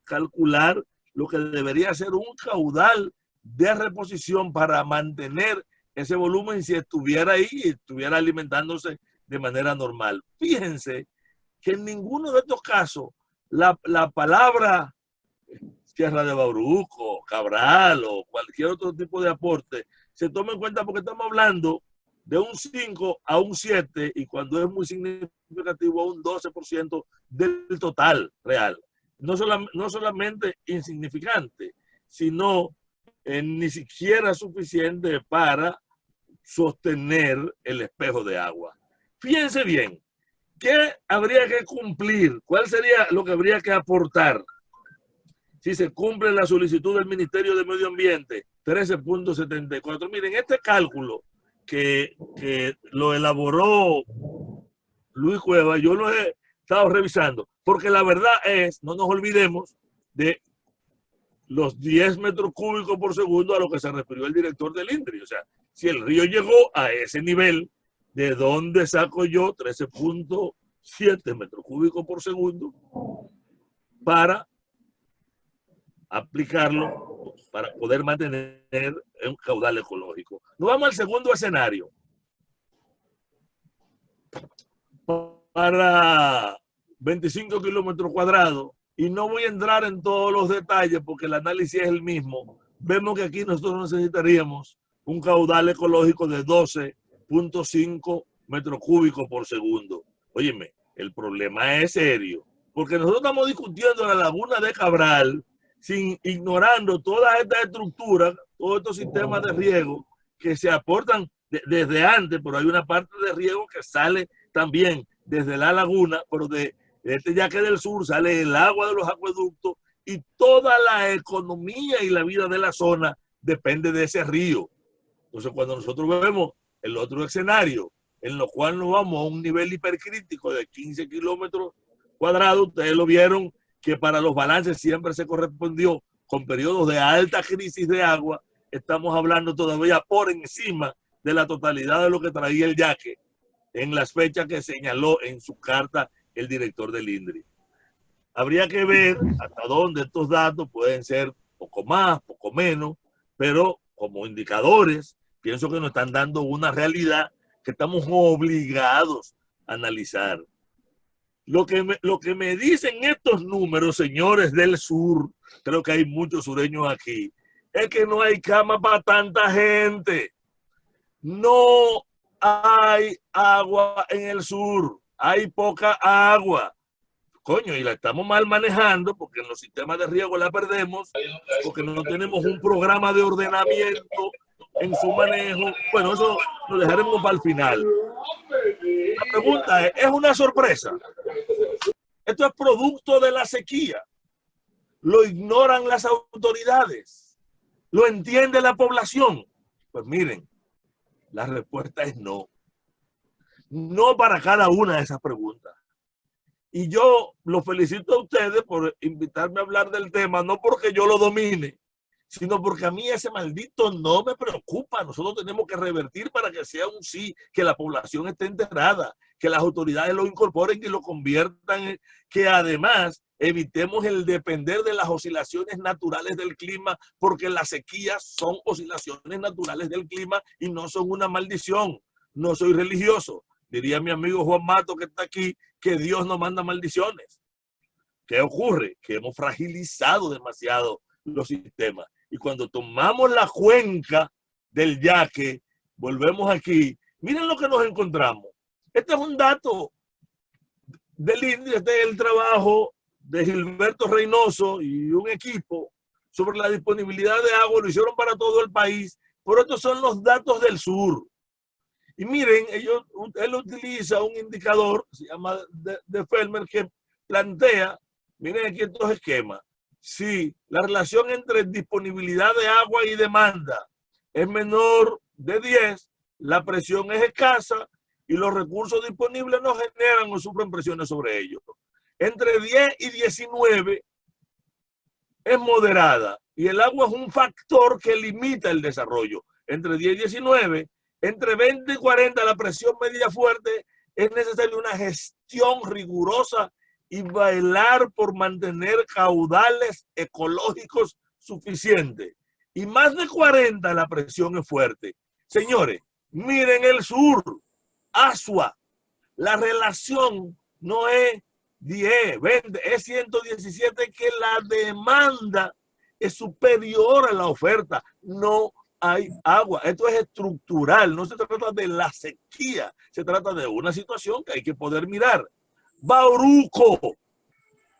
calcular lo que debería ser un caudal de reposición para mantener ese volumen si estuviera ahí y estuviera alimentándose de manera normal. Fíjense que en ninguno de estos casos la palabra Sierra de Bauruco, Cabral o cualquier otro tipo de aporte se toma en cuenta, porque estamos hablando de un 5 a un 7 y cuando es muy significativo a un 12% del total real. No solamente insignificante, sino ni siquiera suficiente para sostener el espejo de agua. Fíjense bien, ¿qué habría que cumplir? ¿Cuál sería lo que habría que aportar si se cumple la solicitud del Ministerio de Medio Ambiente? 13.74. Miren, este cálculo que lo elaboró Luis Cueva, yo lo he estado revisando, porque la verdad es, no nos olvidemos de los 10 metros cúbicos por segundo a lo que se refirió el director del INDRI. O sea, si el río llegó a ese nivel, ¿de dónde saco yo 13.7 metros cúbicos por segundo para aplicarlo, para poder mantener un caudal ecológico? Nos vamos al segundo escenario. Para 25 kilómetros cuadrados, y no voy a entrar en todos los detalles porque el análisis es el mismo, vemos que aquí nosotros necesitaríamos un caudal ecológico de 12.5 metros cúbicos por segundo. Óyeme, el problema es serio, porque nosotros estamos discutiendo la laguna de Cabral ignorando todas estas estructuras, todos estos sistemas de riego que se aportan desde antes, pero hay una parte de riego que sale también desde la laguna, pero de este yaque del sur sale el agua de los acueductos y toda la economía y la vida de la zona depende de ese río. Entonces, cuando nosotros vemos el otro escenario, en lo cual nos vamos a un nivel hipercrítico de 15 kilómetros cuadrados, ustedes lo vieron que para los balances siempre se correspondió con periodos de alta crisis de agua. Estamos hablando todavía por encima de la totalidad de lo que traía el yaque en las fechas que señaló en su carta el director del INDRI. Habría que ver hasta dónde estos datos pueden ser poco más, poco menos, pero como indicadores, pienso que nos están dando una realidad que estamos obligados a analizar. Lo que me dicen estos números, señores del sur, creo que hay muchos sureños aquí, es que no hay cama para tanta gente. No hay agua en el sur, hay poca agua. Coño, y la estamos mal manejando porque en los sistemas de riego la perdemos, porque no tenemos un programa de ordenamiento en su manejo. Bueno, eso lo dejaremos para el final. La pregunta ¿es una sorpresa? Esto es producto de la sequía. Lo ignoran las autoridades. Lo entiende la población. Pues miren, la respuesta es no. No para cada una de esas preguntas. Y yo los felicito a ustedes por invitarme a hablar del tema, no porque yo lo domine, sino porque a mí ese maldito no me preocupa. Nosotros tenemos que revertir para que sea un sí, que la población esté enterada, que las autoridades lo incorporen y lo conviertan, que además evitemos el depender de las oscilaciones naturales del clima, porque las sequías son oscilaciones naturales del clima y no son una maldición. No soy religioso. Diría mi amigo Juan Mato, que está aquí, que Dios no manda maldiciones. ¿Qué ocurre? Que hemos fragilizado demasiado los sistemas. Y cuando tomamos la cuenca del yaque, volvemos aquí. Miren lo que nos encontramos. Este es un dato del INDRI, este es el trabajo de Gilberto Reynoso y un equipo sobre la disponibilidad de agua. Lo hicieron para todo el país, pero estos son los datos del sur. Y miren, él utiliza un indicador, se llama de Felmer, que plantea, miren aquí estos esquemas. Si la relación entre disponibilidad de agua y demanda es menor de 10, la presión es escasa y los recursos disponibles no generan o sufren presiones sobre ellos. Entre 10 y 19 es moderada y el agua es un factor que limita el desarrollo. Entre 10 y 19, entre 20 y 40 la presión media fuerte, es necesaria una gestión rigurosa y bailar por mantener caudales ecológicos suficientes. Y más de 40 la presión es fuerte. Señores, miren el sur, Asua, la relación no es 10, 20, es 117, que la demanda es superior a la oferta. No hay agua. Esto es estructural, no se trata de la sequía, se trata de una situación que hay que poder mirar. Bauruco,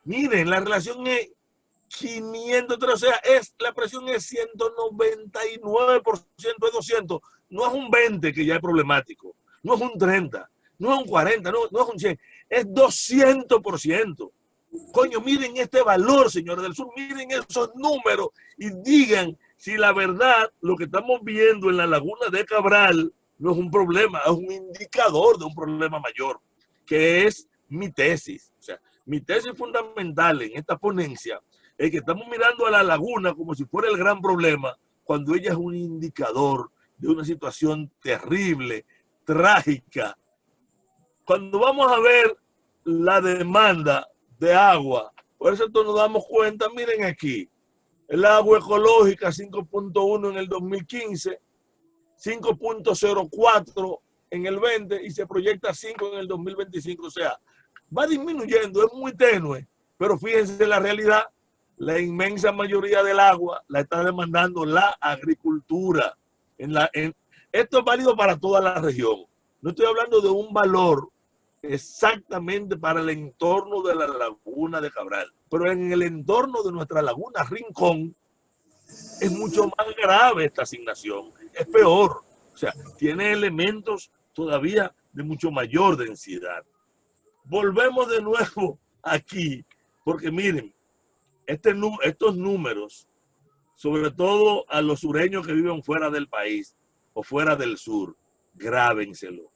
miren, la relación es 503, o sea, la presión es 199% de 200, no es un 20 que ya es problemático, no es un 30, no es un 40, no es un 100, es 200%. Coño, miren este valor, señores del sur, miren esos números y digan si la verdad lo que estamos viendo en la laguna de Cabral no es un problema, es un indicador de un problema mayor, que es mi tesis. O sea, mi tesis fundamental en esta ponencia es que estamos mirando a la laguna como si fuera el gran problema, cuando ella es un indicador de una situación terrible, trágica. Cuando vamos a ver la demanda de agua, por eso nos damos cuenta, miren aquí, el agua ecológica 5.1 en el 2015, 5.04 en el 20 y se proyecta 5 en el 2025, o sea, va disminuyendo, es muy tenue, pero fíjense la realidad, la inmensa mayoría del agua la está demandando la agricultura. Esto es válido para toda la región. No estoy hablando de un valor exactamente para el entorno de la laguna de Cabral, pero en el entorno de nuestra laguna Rincón es mucho más grave esta asignación, es peor, o sea, tiene elementos todavía de mucho mayor densidad. Volvemos de nuevo aquí, porque miren, estos números, sobre todo a los sureños que viven fuera del país o fuera del sur, grábenselo.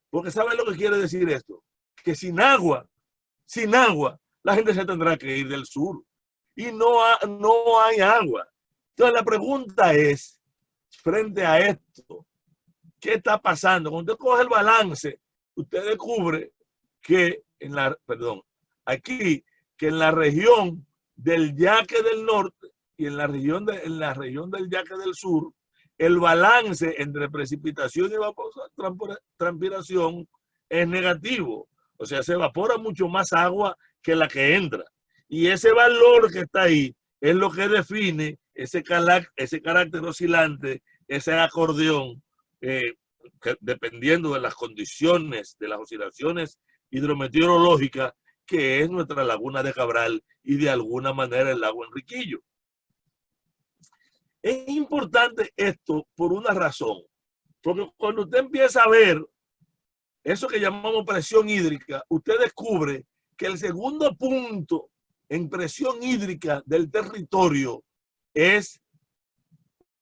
Porque ¿saben lo que quiere decir esto? Que sin agua, la gente se tendrá que ir del sur. Y no hay agua. Entonces la pregunta es, frente a esto, ¿qué está pasando? Cuando usted coge el balance, usted descubre que aquí, que en la región del Yaque del Norte y en la región del Yaque del Sur, el balance entre precipitación y transpiración es negativo. O sea, se evapora mucho más agua que la que entra. Y ese valor que está ahí es lo que define ese carácter oscilante, ese acordeón, que dependiendo de las condiciones, de las oscilaciones hidrometeorológicas, que es nuestra laguna de Cabral y de alguna manera el lago Enriquillo. Es importante esto por una razón, porque cuando usted empieza a ver eso que llamamos presión hídrica, usted descubre que el segundo punto en presión hídrica del territorio es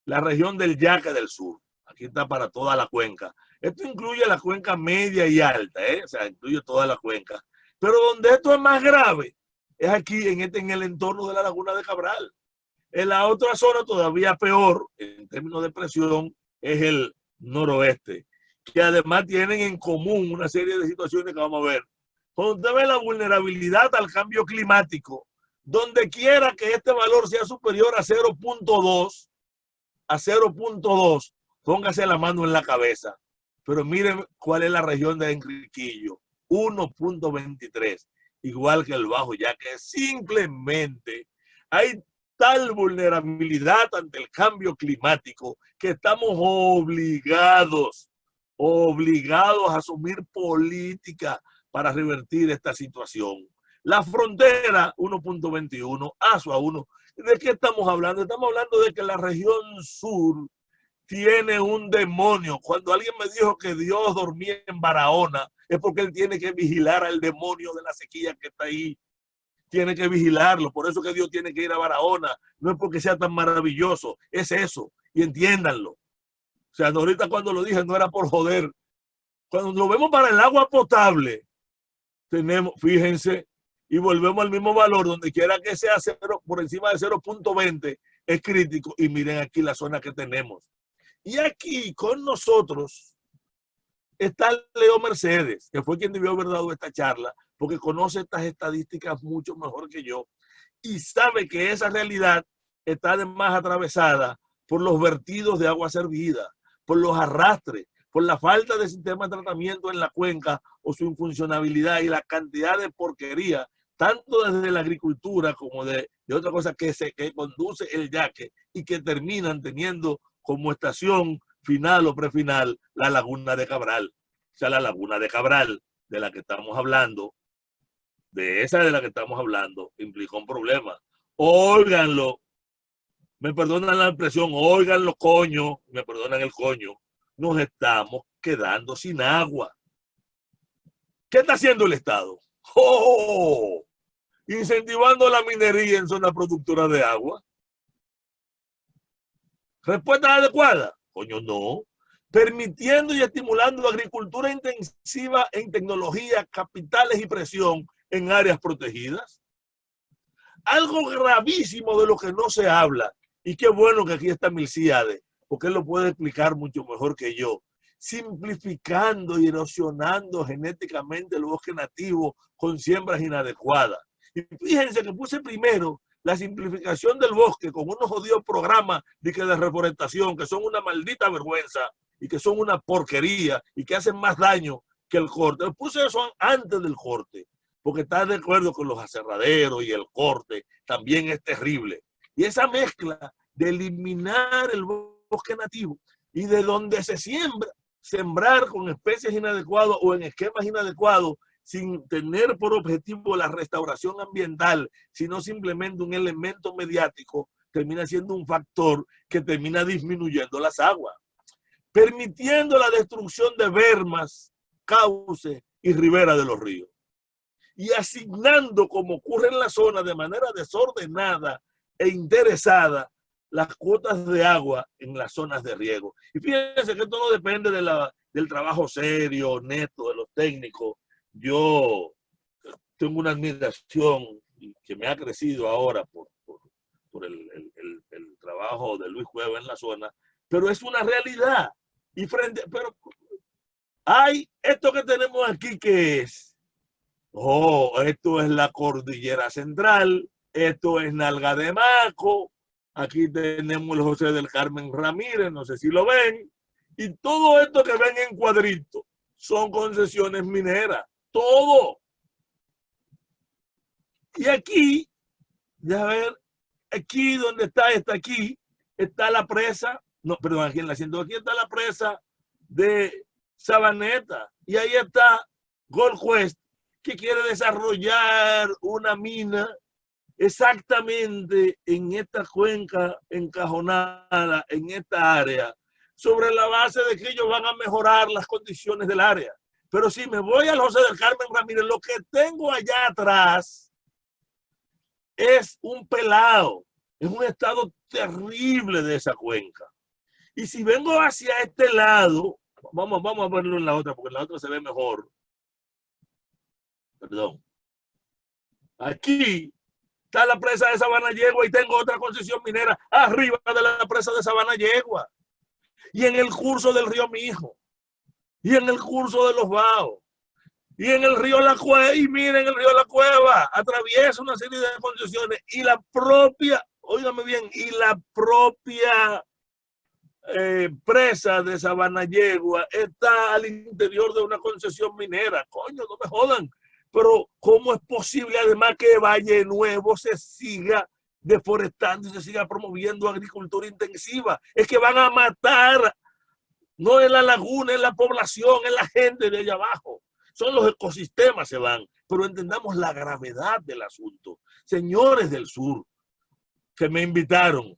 la región del Yaque del Sur. Aquí está para toda la cuenca. Esto incluye la cuenca media y alta, o sea, incluye toda la cuenca. Pero donde esto es más grave es aquí en el entorno de la laguna de Cabral. En la otra zona todavía peor, en términos de presión, es el noroeste, que además tienen en común una serie de situaciones que vamos a ver. Cuando usted ve la vulnerabilidad al cambio climático, donde quiera que este valor sea superior a 0.2, póngase la mano en la cabeza. Pero miren cuál es la región de Enriquillo, 1.23, igual que el Bajo, ya que simplemente hay tal vulnerabilidad ante el cambio climático que estamos obligados a asumir política para revertir esta situación. La frontera 1.21, Asua 1, ¿de qué estamos hablando? Estamos hablando de que la región sur tiene un demonio. Cuando alguien me dijo que Dios dormía en Barahona, es porque él tiene que vigilar al demonio de la sequía que está ahí. Tiene que vigilarlo, por eso que Dios tiene que ir a Barahona, no es porque sea tan maravilloso, es eso, y entiéndanlo. O sea, ahorita cuando lo dije no era por joder. Cuando lo vemos para el agua potable, tenemos, fíjense, y volvemos al mismo valor, donde quiera que sea 0, por encima de 0.20, es crítico, y miren aquí la zona que tenemos. Y aquí con nosotros está Leo Mercedes, que fue quien debió haber dado esta charla, porque conoce estas estadísticas mucho mejor que yo y sabe que esa realidad está además atravesada por los vertidos de agua servida, por los arrastres, por la falta de sistema de tratamiento en la cuenca o su infuncionabilidad y la cantidad de porquería, tanto desde la agricultura como de otra cosa que conduce el yaque y que terminan teniendo como estación final o prefinal la laguna de Cabral. O sea, la laguna de Cabral de la que estamos hablando, de esa de la que estamos hablando, implica un problema. Óiganlo, me perdonan la expresión, óiganlo, coño, me perdonan el coño, nos estamos quedando sin agua. ¿Qué está haciendo el Estado? ¡Oh! Incentivando la minería en zonas productoras de agua. ¿Respuesta adecuada? Coño, no. Permitiendo y estimulando agricultura intensiva en tecnología, capitales y presión en áreas protegidas. Algo gravísimo de lo que no se habla, y qué bueno que aquí está Milcíades, porque él lo puede explicar mucho mejor que yo. Simplificando y erosionando genéticamente el bosque nativo con siembras inadecuadas. Y fíjense que puse primero la simplificación del bosque con unos jodidos programas de reforestación que son una maldita vergüenza y que son una porquería y que hacen más daño que el corte. Puse eso antes del corte, porque está de acuerdo con los aserraderos y el corte también es terrible. Y esa mezcla de eliminar el bosque nativo y de donde se siembra, sembrar con especies inadecuadas o en esquemas inadecuados, sin tener por objetivo la restauración ambiental, sino simplemente un elemento mediático, termina siendo un factor que termina disminuyendo las aguas, permitiendo la destrucción de bermas, cauces y riberas de los ríos, y asignando, como ocurre en la zona, de manera desordenada e interesada, las cuotas de agua en las zonas de riego. Y fíjense que esto no depende del trabajo serio, honesto de los técnicos. Yo tengo una admiración que me ha crecido ahora por el trabajo de Luis Cueva en la zona, pero es una realidad. Pero hay esto que tenemos aquí que es, esto es la Cordillera Central, esto es Nalga de Maco, aquí tenemos el José del Carmen Ramírez, no sé si lo ven, y todo esto que ven en cuadrito son concesiones mineras, todo. Y aquí, ya ver, aquí donde está la presa, no, perdón, aquí en la 100, aquí está la presa de Sabaneta, y ahí está Gold Quest, que quiere desarrollar una mina exactamente en esta cuenca encajonada, en esta área, sobre la base de que ellos van a mejorar las condiciones del área. Pero si me voy al José del Carmen Ramírez, lo que tengo allá atrás es un pelado, es un estado terrible de esa cuenca. Y si vengo hacia este lado, vamos a verlo en la otra, porque en la otra se ve mejor. Perdón. Aquí está la presa de Sabana Yegua y tengo otra concesión minera arriba de la presa de Sabana Yegua. Y en el curso del río Mijo. Y en el curso de los Baos. Y en el río La Cueva. Y miren el río La Cueva. Atraviesa una serie de concesiones. Y la propia, óigame bien, y la propia presa de Sabana Yegua está al interior de una concesión minera. Coño, no me jodan. Pero ¿cómo es posible además que Valle Nuevo se siga deforestando y se siga promoviendo agricultura intensiva? Es que van a matar, no en la laguna, en la población, en la gente de allá abajo. Son los ecosistemas se van, pero entendamos la gravedad del asunto. Señores del sur que me invitaron,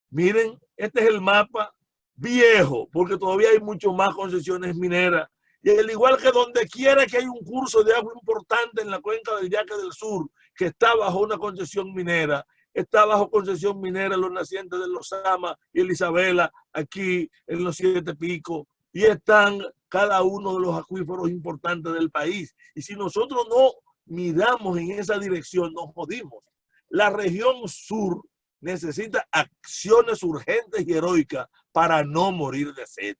miren, este es el mapa viejo, porque todavía hay mucho más concesiones mineras. Y al igual que donde quiera que hay un curso de agua importante en la cuenca del Yaque del Sur, que está bajo una concesión minera, está bajo concesión minera los nacientes de Los Sama y el Isabela, aquí en los Siete Picos, y están cada uno de los acuíferos importantes del país. Y si nosotros no miramos en esa dirección, nos jodimos. La región sur necesita acciones urgentes y heroicas para no morir de sed.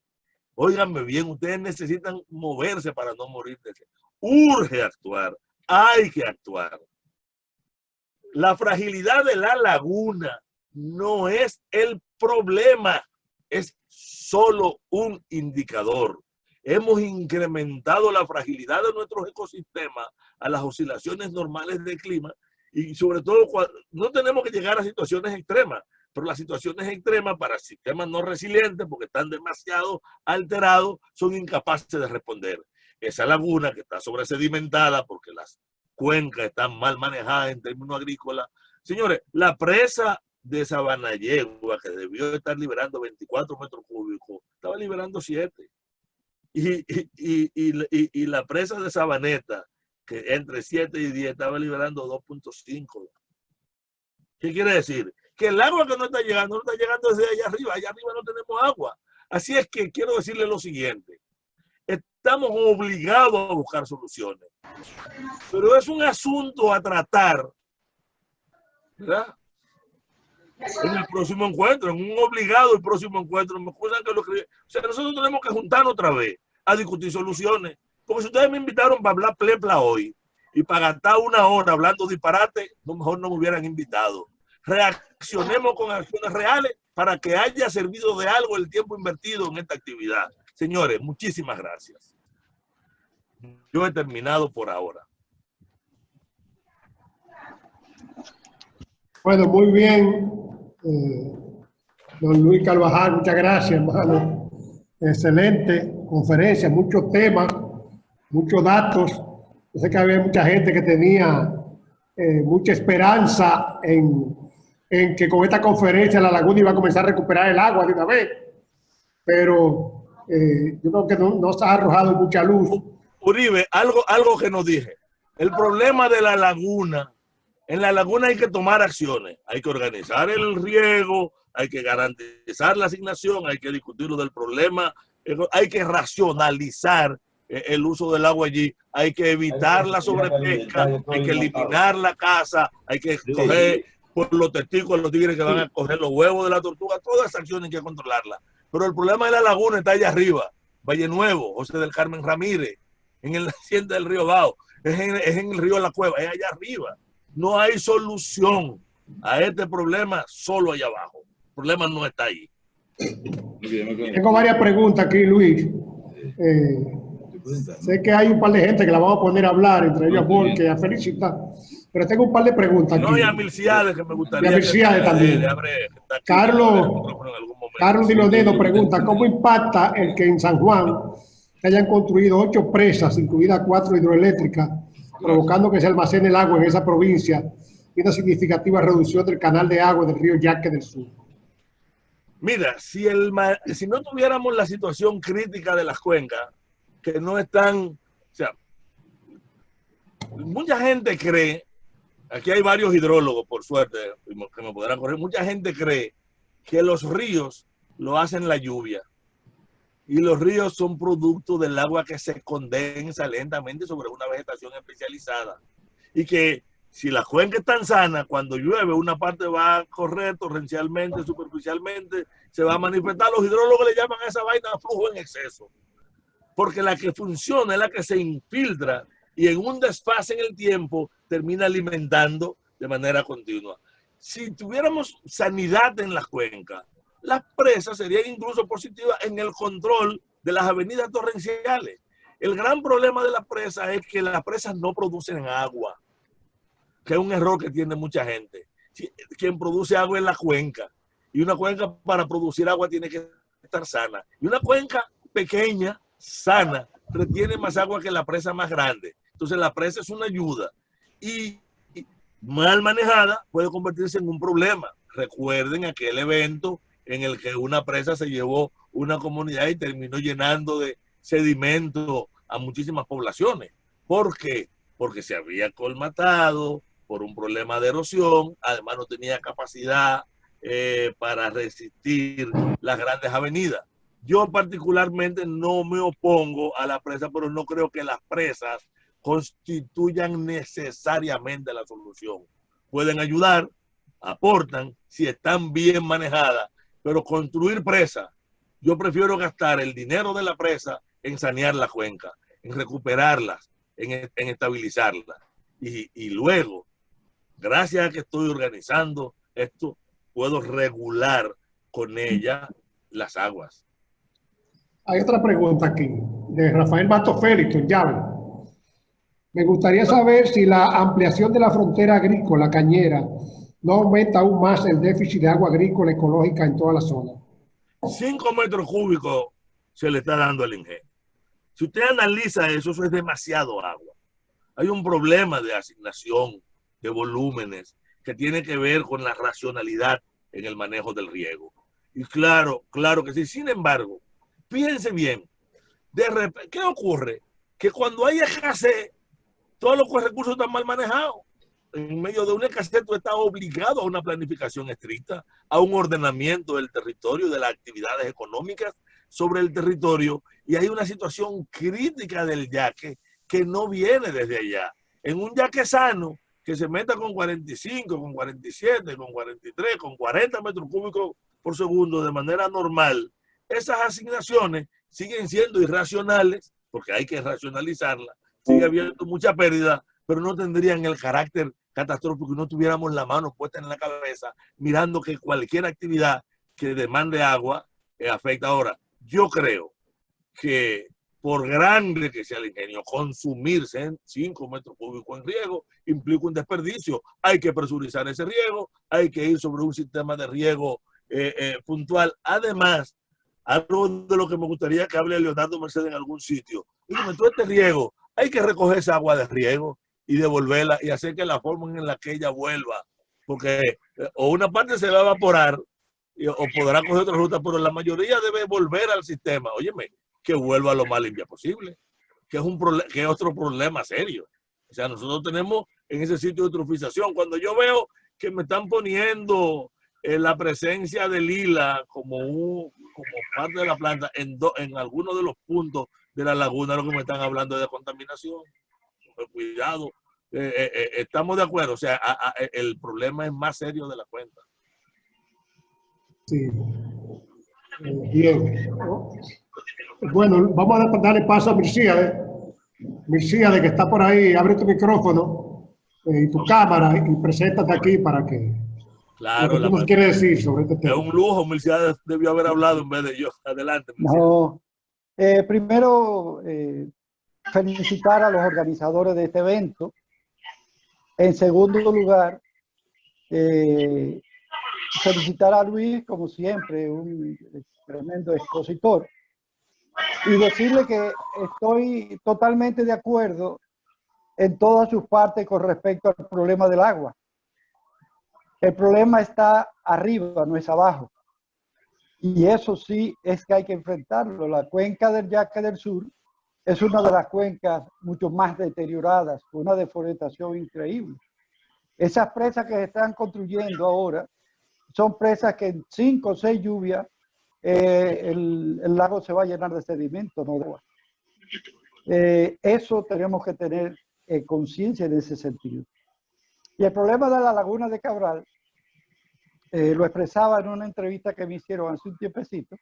Óiganme bien, ustedes necesitan moverse para no morir de sed. Urge actuar hay que actuar. La fragilidad de la laguna no es el problema, es solo un indicador. Hemos incrementado la fragilidad de nuestros ecosistemas a las oscilaciones normales del clima y sobre todo no tenemos que llegar a situaciones extremas, pero las situaciones extremas para sistemas no resilientes, porque están demasiado alterados, son incapaces de responder. Esa laguna que está sobresedimentada porque las cuencas están mal manejadas en términos agrícolas. Señores, la presa de Sabanayegua, que debió estar liberando 24 metros cúbicos, estaba liberando 7. Y la presa de Sabaneta, que entre 7 y 10 estaba liberando 2.5. ¿Qué quiere decir? Que el agua que no está llegando desde allá arriba no tenemos agua. Así es que quiero decirle lo siguiente, estamos obligados a buscar soluciones, pero es un asunto a tratar, ¿verdad? En el próximo encuentro, en un obligado el próximo encuentro. Me acusan que o sea, nosotros tenemos que juntarnos otra vez a discutir soluciones. Porque si ustedes me invitaron para hablar plepla hoy y para gastar 1 hora hablando disparate, no, mejor no me hubieran invitado. Reaccionemos con acciones reales para que haya servido de algo el tiempo invertido en esta actividad. Señores, muchísimas gracias. Yo he terminado por ahora. Bueno, muy bien. Don Luis Carvajal, muchas gracias, hermano. Excelente conferencia, muchos temas, muchos datos. Yo sé que había mucha gente que tenía mucha esperanza en que con esta conferencia la laguna iba a comenzar a recuperar el agua de una vez, pero yo creo que no se ha arrojado mucha luz. Uribe, algo que nos dije. El problema de la laguna, en la laguna hay que tomar acciones, hay que organizar el riego, hay que garantizar la asignación, hay que discutir lo del problema, hay que racionalizar el uso del agua allí, hay que evitar la sobrepesca, hay que eliminar la caza, hay que coger por los testículos los tigres que van a coger los huevos de la tortuga, todas esas acciones hay que controlarlas. Pero el problema de la laguna está allá arriba, Valle Nuevo, José del Carmen Ramírez, en el naciente del río Bao, es en el río La Cueva, es allá arriba. No hay solución a este problema solo allá abajo. El problema no está ahí. Tengo varias preguntas aquí, Luis. Sé que hay un par de gente que la vamos a poner a hablar, entre ellos a Borges, a felicitar, pero tengo un par de preguntas aquí. No, y a Milciades, que me gustaría. Y a Milciades también. Carlos Dilonedo pregunta, ¿cómo impacta el que en San Juan se hayan construido 8 presas, incluidas 4 hidroeléctricas, provocando que se almacene el agua en esa provincia y una significativa reducción del canal de agua del río Yaque del Sur? Mira, si no tuviéramos la situación crítica de las cuencas, que no están, o sea, mucha gente cree, aquí hay varios hidrólogos, por suerte, que me podrán corregir, mucha gente cree que los ríos lo hacen la lluvia. Y los ríos son producto del agua que se condensa lentamente sobre una vegetación especializada. Y que si la cuenca es tan sana, cuando llueve una parte va a correr torrencialmente, superficialmente, se va a manifestar. Los hidrólogos le llaman a esa vaina flujo en exceso. Porque la que funciona es la que se infiltra y en un desfase en el tiempo termina alimentando de manera continua. Si tuviéramos sanidad en las cuencas, las presas serían incluso positivas en el control de las avenidas torrenciales. El gran problema de las presas es que las presas no producen agua, que es un error que tiene mucha gente. Quien produce agua es la cuenca, y una cuenca para producir agua tiene que estar sana. Y una cuenca pequeña, sana, retiene más agua que la presa más grande. Entonces la presa es una ayuda y mal manejada puede convertirse en un problema. Recuerden aquel evento en el que una presa se llevó una comunidad y terminó llenando de sedimento a muchísimas poblaciones. ¿Por qué? Porque se había colmatado por un problema de erosión, además no tenía capacidad para resistir las grandes avenidas. Yo particularmente no me opongo a la presa, pero no creo que las presas constituyan necesariamente la solución. Pueden ayudar, aportan, si están bien manejadas, pero construir presas, yo prefiero gastar el dinero de la presa en sanear la cuenca, en recuperarlas, en estabilizarlas. y luego, gracias a que estoy organizando esto, puedo regular con ella las aguas. Hay otra pregunta aquí, de Rafael Mato Félix, en Llave. Me gustaría saber si la ampliación de la frontera agrícola cañera no aumenta aún más el déficit de agua agrícola ecológica en toda la zona. 5 metros cúbicos se le está dando al ingenio. Si usted analiza eso, eso es demasiado agua. Hay un problema de asignación de volúmenes que tiene que ver con la racionalidad en el manejo del riego. Y claro que sí. Sin embargo, fíjense bien, ¿qué ocurre? Que cuando hay escasez, todos los recursos están mal manejados. En medio de una escasez, tú estás obligado a una planificación estricta, a un ordenamiento del territorio, de las actividades económicas sobre el territorio, y hay una situación crítica del yaque que no viene desde allá. En un yaque sano, que se meta con 45, con 47, con 43, con 40 metros cúbicos por segundo de manera normal, esas asignaciones siguen siendo irracionales, porque hay que racionalizarlas, sigue habiendo mucha pérdida, pero no tendrían el carácter catastrófico y no tuviéramos la mano puesta en la cabeza mirando que cualquier actividad que demande agua afecta. Ahora, yo creo que por grande que sea el ingenio, consumirse en 5 metros cúbicos en riego implica un desperdicio. Hay que presurizar ese riego, hay que ir sobre un sistema de riego puntual. Además, algo de lo que me gustaría que hable Leonardo Mercedes en algún sitio. Dígame, todo este riego, hay que recoger esa agua de riego y devolverla y hacer que la forma en la que ella vuelva, porque o una parte se va a evaporar o podrá coger otra ruta, pero la mayoría debe volver al sistema. Óyeme, que vuelva lo más limpia posible, que es otro problema serio. O sea, nosotros tenemos en ese sitio de eutrofización. Cuando yo veo que me están poniendo la presencia de lila como parte de la planta en algunos de los puntos de la laguna, lo que me están hablando es de contaminación. Cuidado, estamos de acuerdo. O sea, el problema es más serio de la cuenta. Sí. Bien. Bueno, vamos a darle paso a Mircíades. Mircíades, que está por ahí, abre tu micrófono y tu cámara y preséntate aquí para que claro, lo que tú nos quieres decir sobre este tema. Es un lujo, Mircíades debió haber hablado en vez de yo. Adelante, Mircíades. No, primero felicitar a los organizadores de este evento. En segundo lugar, felicitar a Luis, como siempre, un tremendo expositor, y decirle que estoy totalmente de acuerdo en todas sus partes con respecto al problema del agua. El problema está arriba, no es abajo. Y eso sí es que hay que enfrentarlo. La cuenca del Yaque del Sur es una de las cuencas mucho más deterioradas, con una deforestación increíble. Esas presas que se están construyendo ahora son presas que en 5 o 6 lluvias el lago se va a llenar de sedimento, no de agua. Eso tenemos que tener conciencia en ese sentido. Y el problema de la laguna de Cabral, lo expresaba en una entrevista que me hicieron hace un tiempecito,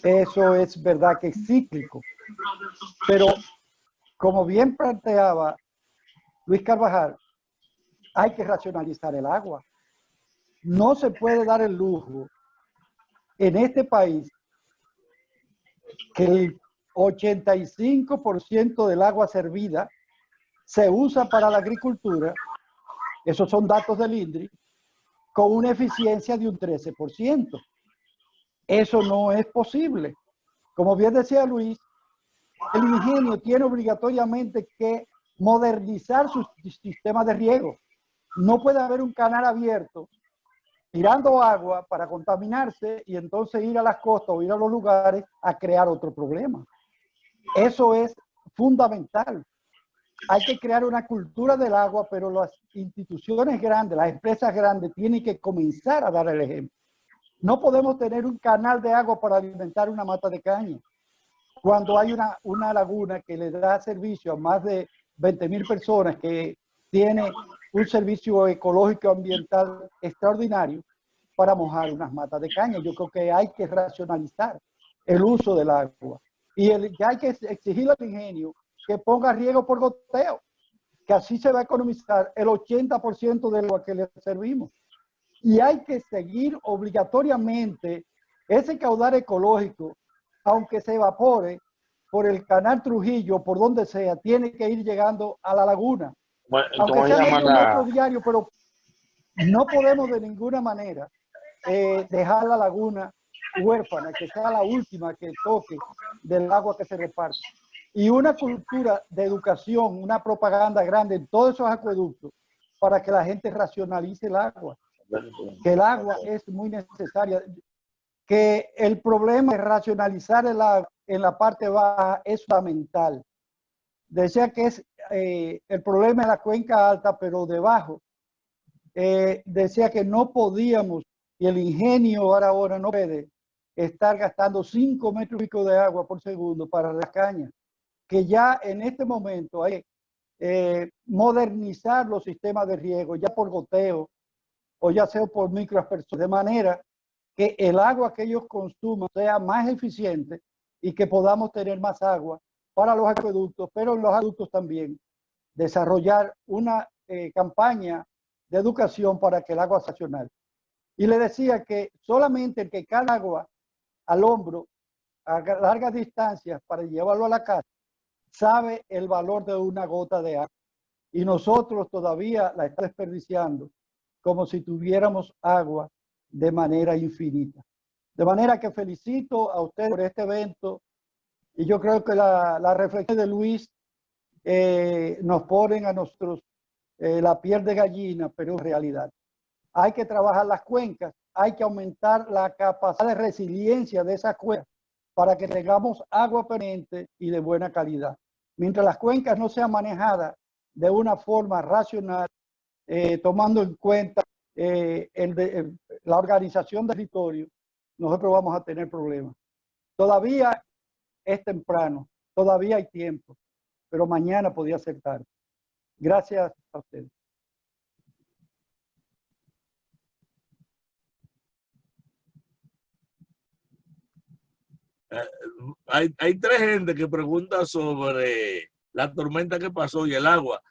eso es verdad que es cíclico, pero como bien planteaba Luis Carvajal, hay que racionalizar el agua. No se puede dar el lujo en este país que el 85% del agua servida se usa para la agricultura, esos son datos del INDRI, con una eficiencia de un 13%. Eso no es posible. Como bien decía Luis, el ingenio tiene obligatoriamente que modernizar su sistema de riego. No puede haber un canal abierto tirando agua para contaminarse y entonces ir a las costas o ir a los lugares a crear otro problema. Eso es fundamental. Hay que crear una cultura del agua, pero las instituciones grandes, las empresas grandes tienen que comenzar a dar el ejemplo. No podemos tener un canal de agua para alimentar una mata de caña cuando hay una laguna que le da servicio a más de 20,000 personas, que tiene un servicio ecológico ambiental extraordinario para mojar unas matas de caña. Yo creo que hay que racionalizar el uso del agua y ya hay que exigirle al ingenio que ponga riego por goteo. que así se va a economizar el 80% de lo que le servimos. Y hay que seguir obligatoriamente ese caudal ecológico, aunque se evapore por el canal Trujillo, por donde sea, tiene que ir llegando a la laguna. Bueno, Aunque ¿cómo sea llaman nuestro la...? metro diario, pero no podemos de ninguna manera dejar la laguna huérfana, que sea la última que toque del agua que se reparte. Y una cultura de educación, una propaganda grande en todos esos acueductos para que la gente racionalice el agua. Que el agua es muy necesaria. Que el problema de racionalizar el agua en la parte baja es fundamental. Decía que es el problema de la cuenca alta, pero debajo. Decía que no podíamos, y el ingenio ahora no puede estar gastando 5 metros y pico de agua por segundo para la caña, que ya en este momento hay modernizar los sistemas de riego, ya por goteo o ya sea por microaspersores, de manera que el agua que ellos consuman sea más eficiente y que podamos tener más agua para los acueductos, pero en los acueductos también desarrollar una campaña de educación para que el agua sea nacional. Y le decía que solamente el que carga agua al hombro a largas distancias para llevarlo a la casa sabe el valor de una gota de agua. Y nosotros todavía la estamos desperdiciando como si tuviéramos agua de manera infinita. De manera que felicito a ustedes por este evento y yo creo que la reflexión de Luis nos ponen a nosotros la piel de gallina, pero en realidad hay que trabajar las cuencas, hay que aumentar la capacidad de resiliencia de esas cuencas para que tengamos agua permanente y de buena calidad. Mientras las cuencas no sean manejadas de una forma racional, tomando en cuenta la organización del territorio, nosotros vamos a tener problemas. Todavía es temprano, todavía hay tiempo, pero mañana podría ser tarde. Gracias a ustedes. Hay tres gente que pregunta sobre la tormenta que pasó y el agua.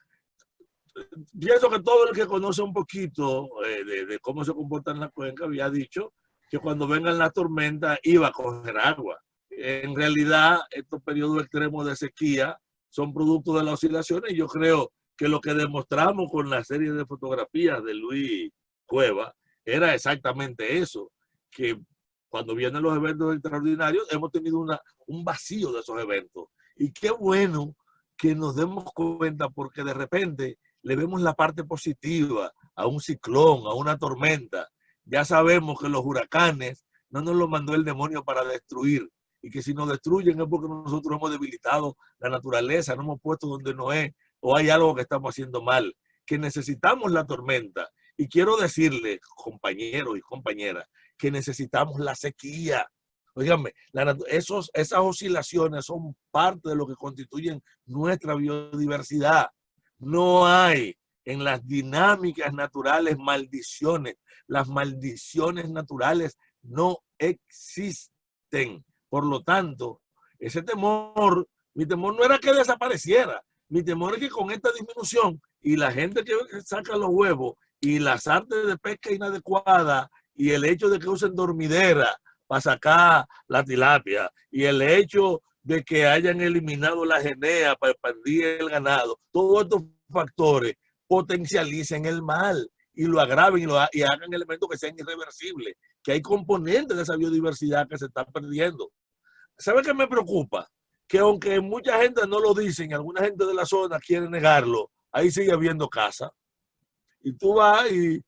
Pienso que todo el que conoce un poquito de cómo se comporta en la cuenca había dicho que cuando vengan las tormentas iba a coger agua. En realidad, estos periodos extremos de sequía son producto de las oscilaciones y yo creo que lo que demostramos con la serie de fotografías de Luis Cueva era exactamente eso, que cuando vienen los eventos extraordinarios hemos tenido un vacío de esos eventos. Y qué bueno que nos demos cuenta porque de repente le vemos la parte positiva a un ciclón, a una tormenta. Ya sabemos que los huracanes no nos los mandó el demonio para destruir y que si nos destruyen es porque nosotros hemos debilitado la naturaleza, no hemos puesto donde no es o hay algo que estamos haciendo mal, que necesitamos la tormenta. Y quiero decirle, compañeros y compañeras, que necesitamos la sequía. Óigame, esas oscilaciones son parte de lo que constituyen nuestra biodiversidad. No hay en las dinámicas naturales maldiciones. Las maldiciones naturales no existen. Por lo tanto, ese temor, mi temor no era que desapareciera. Mi temor es que con esta disminución y la gente que saca los huevos y las artes de pesca inadecuadas y el hecho de que usen dormidera para sacar la tilapia y el hecho de que hayan eliminado la genea para expandir el ganado, todos estos factores potencialicen el mal y lo agraven y hagan elementos que sean irreversibles, que hay componentes de esa biodiversidad que se están perdiendo. ¿Sabe qué me preocupa? Que aunque mucha gente no lo dicen, alguna gente de la zona quiere negarlo, ahí sigue habiendo casa. Y tú vas y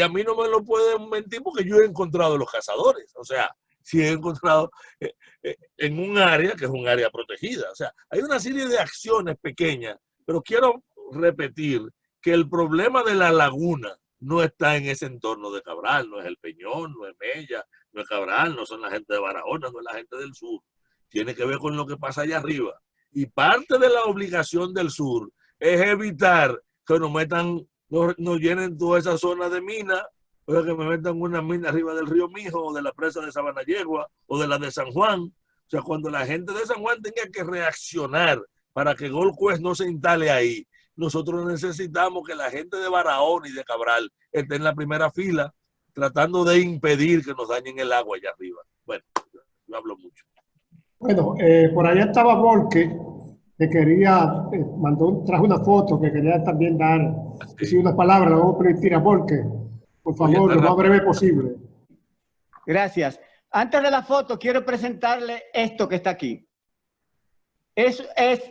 a mí no me lo pueden mentir porque yo he encontrado los cazadores. O sea, sí he encontrado en un área que es un área protegida. O sea, hay una serie de acciones pequeñas, pero quiero repetir que el problema de la laguna no está en ese entorno de Cabral, no es el Peñón, no es Mella, no es Cabral, no son la gente de Barahona, no es la gente del sur. Tiene que ver con lo que pasa allá arriba. Y parte de la obligación del sur es evitar que nos metan, nos llenen toda esa zona de minas, o sea, que me metan una mina arriba del río Mijo, o de la presa de Sabanayegua, o de la de San Juan. O sea, cuando la gente de San Juan tenga que reaccionar para que Gold Quest no se instale ahí, nosotros necesitamos que la gente de Barahona y de Cabral esté en la primera fila tratando de impedir que nos dañen el agua allá arriba. Bueno, yo hablo mucho. Bueno, por allá estaba Volque, que quería, trajo una foto que quería también dar, decir unas palabras. Le vamos a permitir a Volque, por favor, lo más breve posible. Gracias. Antes de la foto, quiero presentarle esto que está aquí. Es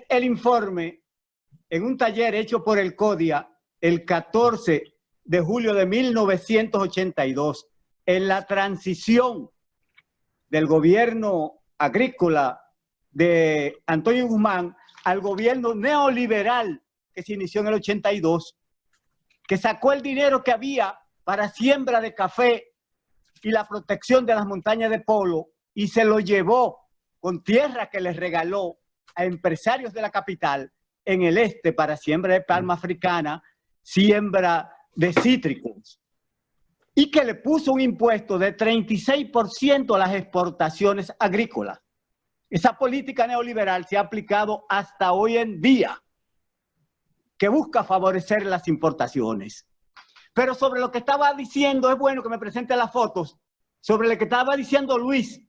el informe en un taller hecho por el CODIA el 14 de julio de 1982, en la transición del gobierno agrícola de Antonio Guzmán al gobierno neoliberal que se inició en el 82, que sacó el dinero que había para siembra de café y la protección de las montañas de polo y se lo llevó con tierra que les regaló a empresarios de la capital en el este para siembra de palma africana, siembra de cítricos, y que le puso un impuesto de 36% a las exportaciones agrícolas. Esa política neoliberal se ha aplicado hasta hoy en día, que busca favorecer las importaciones. Pero sobre lo que estaba diciendo, es bueno que me presente las fotos, sobre lo que estaba diciendo Luis,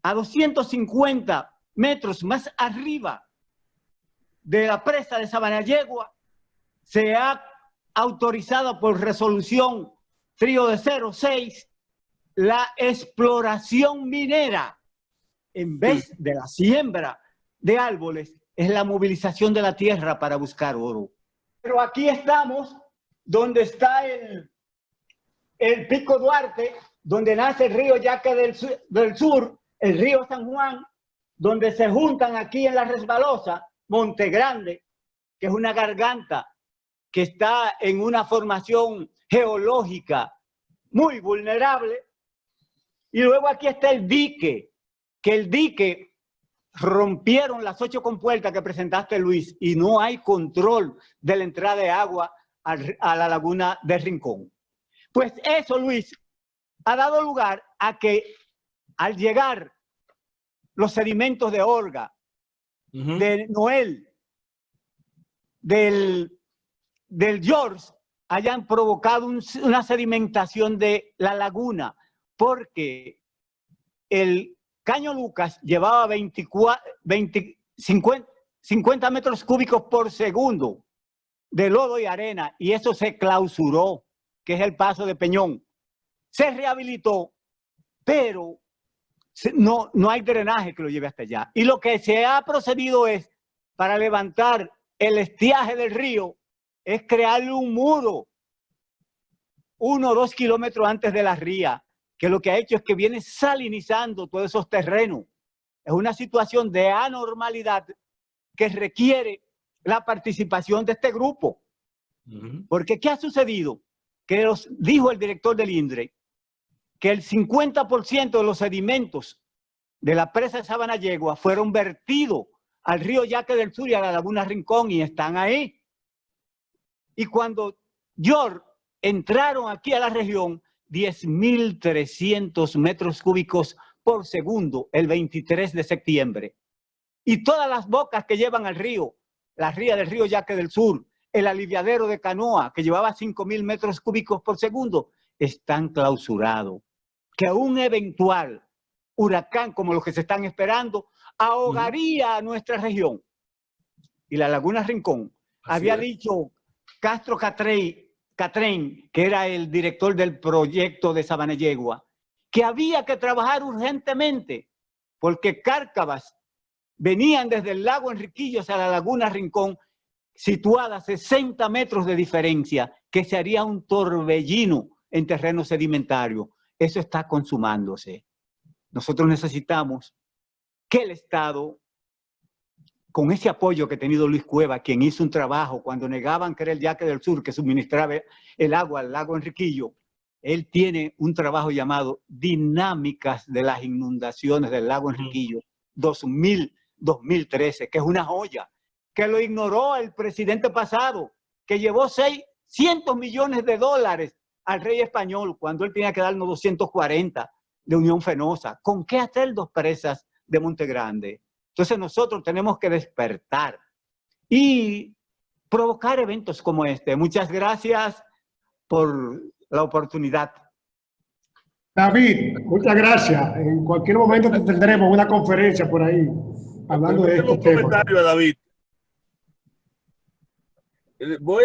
a 250 metros más arriba de la presa de Sabanayegua, se ha autorizado por resolución trío de 06 la exploración minera. En vez de la siembra de árboles, es la movilización de la tierra para buscar oro. Pero aquí estamos donde está el Pico Duarte, donde nace el río Yaque del Sur, el río San Juan, donde se juntan aquí en la Resbalosa, Monte Grande, que es una garganta que está en una formación geológica muy vulnerable. Y luego aquí está el dique, que el dique rompieron las 8 compuertas que presentaste, Luis, y no hay control de la entrada de agua a la laguna de Rincón. Pues eso, Luis, ha dado lugar a que al llegar los sedimentos de Olga, de Noel, del George, hayan provocado una sedimentación de la laguna, porque el Caño Lucas llevaba 50 metros cúbicos por segundo de lodo y arena, y eso se clausuró, que es el paso de Peñón. Se rehabilitó, pero no hay drenaje que lo lleve hasta allá. Y lo que se ha procedido es, para levantar el estiaje del río, es crearle un muro 1 o 2 kilómetros antes de la ría, que lo que ha hecho es que viene salinizando todos esos terrenos. Es una situación de anormalidad que requiere la participación de este grupo. Porque ¿qué ha sucedido? Que dijo el director del INDRE, que el 50% de los sedimentos de la presa de Sabanayegua fueron vertidos al río Yaque del Sur y a la laguna Rincón y están ahí. Y cuando entraron aquí a la región, 10.300 metros cúbicos por segundo el 23 de septiembre. Y todas las bocas que llevan al río, la ría del río Yaque del Sur, el aliviadero de Canoa, que llevaba 5.000 metros cúbicos por segundo, están clausurados. Que un eventual huracán como los que se están esperando ahogaría a nuestra región. Y la laguna Rincón, había dicho Castro Catrén, que era el director del proyecto de Sabanayegua, que había que trabajar urgentemente porque cárcavas venían desde el lago Enriquillo hacia la laguna Rincón, situada a 60 metros de diferencia, que se haría un torbellino en terreno sedimentario. Eso está consumándose. Nosotros necesitamos que el Estado, con ese apoyo que ha tenido Luis Cueva, quien hizo un trabajo cuando negaban que era el Yaque del Sur que suministraba el agua al lago Enriquillo, él tiene un trabajo llamado Dinámicas de las Inundaciones del lago Enriquillo 2013, que es una joya, que lo ignoró el presidente pasado, que llevó 600 millones de dólares al rey español cuando él tenía que darnos 240 de Unión Fenosa. ¿Con qué hacer 2 presas de Monte Grande? Entonces nosotros tenemos que despertar. Y provocar eventos como este. Muchas gracias por la oportunidad. David, muchas gracias. En cualquier momento tendremos una conferencia por ahí hablando de estos un temas. comentario a David. Voy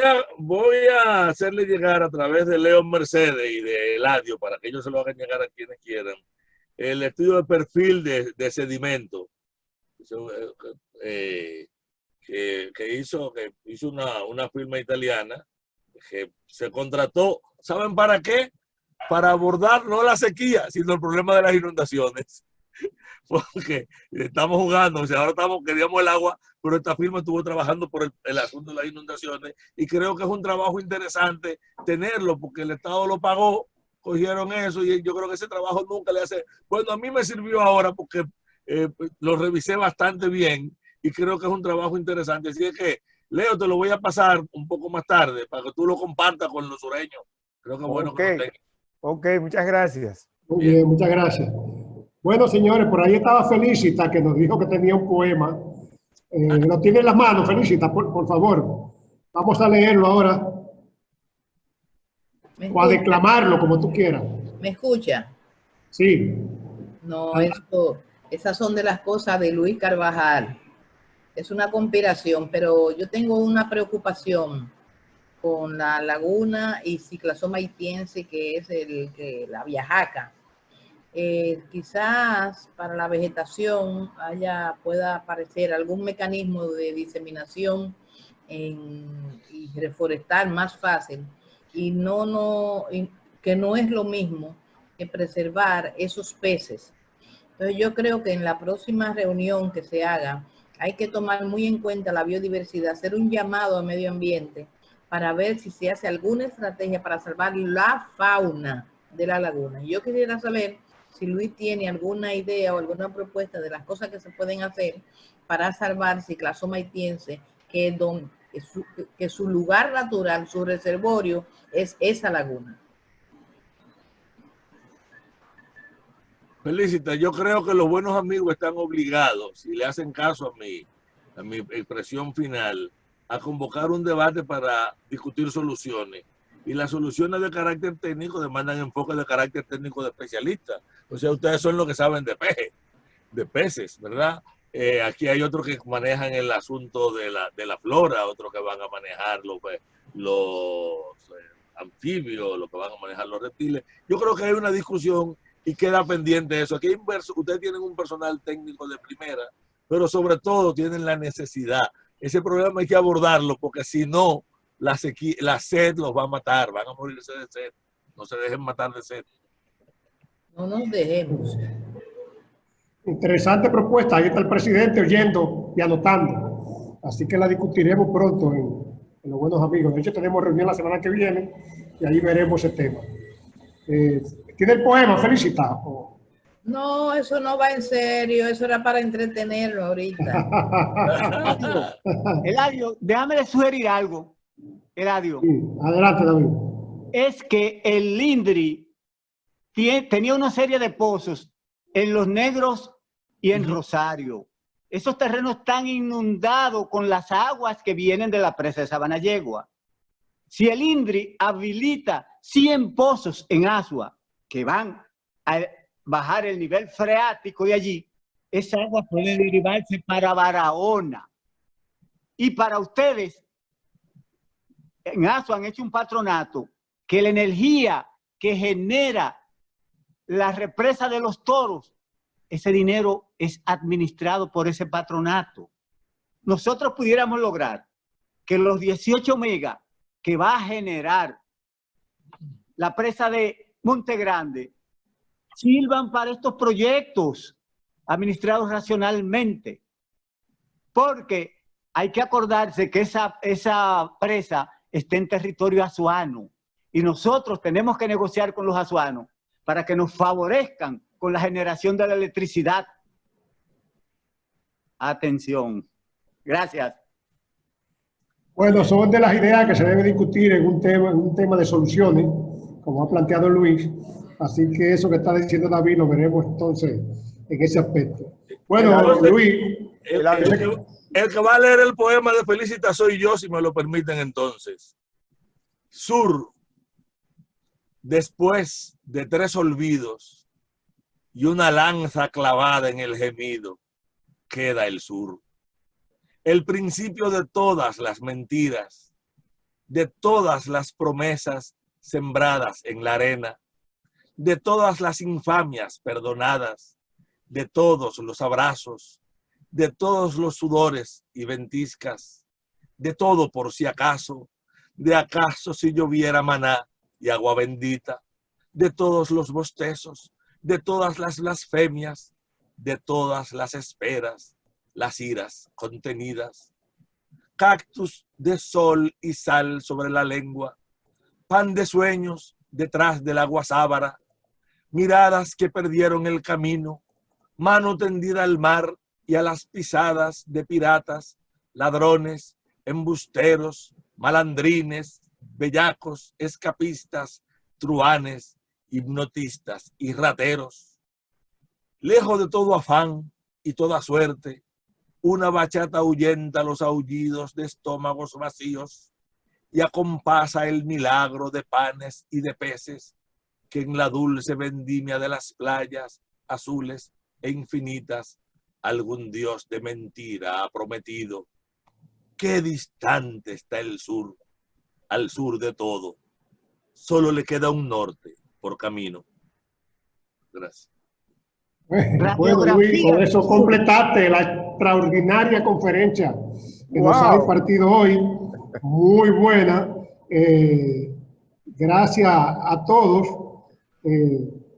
a hacerle llegar a través de Leo Mercedes y de Eladio, para que ellos se lo hagan llegar a quienes quieran, el estudio de perfil de sedimento que hizo una firma italiana que se contrató, ¿saben para qué? Para abordar no la sequía, sino el problema de las inundaciones. Porque estamos jugando, o sea, ahora queríamos el agua, pero esta firma estuvo trabajando por el asunto de las inundaciones y creo que es un trabajo interesante tenerlo porque el Estado lo pagó, cogieron eso y yo creo que ese trabajo nunca le hace. Bueno, a mí me sirvió ahora porque lo revisé bastante bien y creo que es un trabajo interesante. Así es que, Leo, te lo voy a pasar un poco más tarde para que tú lo compartas con los sureños. Creo que es bueno que lo tengan. Ok, muchas gracias. Muy bien, muchas gracias. Bueno, señores, por ahí estaba Felicita, que nos dijo que tenía un poema. Lo tiene en las manos, Felicita, por favor. Vamos a leerlo ahora. O a declamarlo, como tú quieras. ¿Me escucha? Sí. No, esas son de las cosas de Luis Carvajal. Es una conspiración, pero yo tengo una preocupación con la laguna y Ciclasoma haitiense, que es la viajaca. Quizás para la vegetación pueda aparecer algún mecanismo de diseminación y reforestar más fácil y que no es lo mismo que preservar esos peces. Entonces yo creo que en la próxima reunión que se haga hay que tomar muy en cuenta la biodiversidad, hacer un llamado al medio ambiente para ver si se hace alguna estrategia para salvar la fauna de la laguna. Yo quisiera saber si Luis tiene alguna idea o alguna propuesta de las cosas que se pueden hacer para salvar Ciclasoma haitiense, que su lugar natural, su reservorio es esa laguna. Felicita, yo creo que los buenos amigos están obligados, si le hacen caso a mi expresión final, a convocar un debate para discutir soluciones. Y las soluciones de carácter técnico demandan enfoque de carácter técnico de especialistas. O sea, ustedes son los que saben de peces, ¿verdad? Aquí hay otros que manejan el asunto de la flora, otros que van a manejar los anfibios, los que van a manejar los reptiles. Yo creo que hay una discusión y queda pendiente eso. Aquí ustedes tienen un personal técnico de primera, pero sobre todo tienen la necesidad. Ese problema hay que abordarlo porque si no, la sed los va a matar, van a morirse de sed. No se dejen matar de sed. No nos dejemos. Interesante propuesta. Ahí está el presidente oyendo y anotando. Así que la discutiremos pronto en Los Buenos Amigos. De hecho, tenemos reunión la semana que viene y ahí veremos ese tema. ¿Tiene el poema, Felicita? No, eso no va en serio. Eso era para entretenerlo ahorita. Eladio, déjame sugerir algo. Eladio. Sí, adelante, David. Es que el Lindri tenía una serie de pozos en Los Negros y en Rosario. Esos terrenos están inundados con las aguas que vienen de la presa de Sabanayegua. Si el INDRI habilita 100 pozos en Asua que van a bajar el nivel freático de allí, esa agua puede derivarse para Barahona. Y para ustedes, en Asua han hecho un patronato que la energía que genera la represa de los Toros, ese dinero es administrado por ese patronato. Nosotros pudiéramos lograr que los 18 megas que va a generar la presa de Monte Grande sirvan para estos proyectos administrados racionalmente. Porque hay que acordarse que esa presa está en territorio azuano y nosotros tenemos que negociar con los azuanos para que nos favorezcan con la generación de la electricidad. Atención. Gracias. Bueno, son de las ideas que se debe discutir en un tema de soluciones, como ha planteado Luis. Así que eso que está diciendo David lo veremos entonces en ese aspecto. Bueno, Entonces, Luis. El que va a leer el poema de Felicita soy yo, si me lo permiten entonces. Sur, después de 3 olvidos y una lanza clavada en el gemido, queda el sur. El principio de todas las mentiras, de todas las promesas sembradas en la arena, de todas las infamias perdonadas, de todos los abrazos, de todos los sudores y ventiscas, de todo por si acaso, de acaso si lloviera maná y agua bendita, de todos los bostezos, de todas las blasfemias, de todas las esperas, las iras contenidas, cactus de sol y sal sobre la lengua, pan de sueños detrás del agua sábara, miradas que perdieron el camino, mano tendida al mar y a las pisadas de piratas, ladrones, embusteros, malandrines, bellacos, escapistas, truhanes, hipnotistas y rateros. Lejos de todo afán y toda suerte, una bachata ahuyenta los aullidos de estómagos vacíos y acompasa el milagro de panes y de peces que en la dulce vendimia de las playas azules e infinitas algún dios de mentira ha prometido. Qué distante está el sur, al sur de todo. Solo le queda un norte por camino. Gracias. Bueno, Luis, con eso completaste la extraordinaria conferencia que nos ha impartido hoy. Muy buena. Gracias a todos.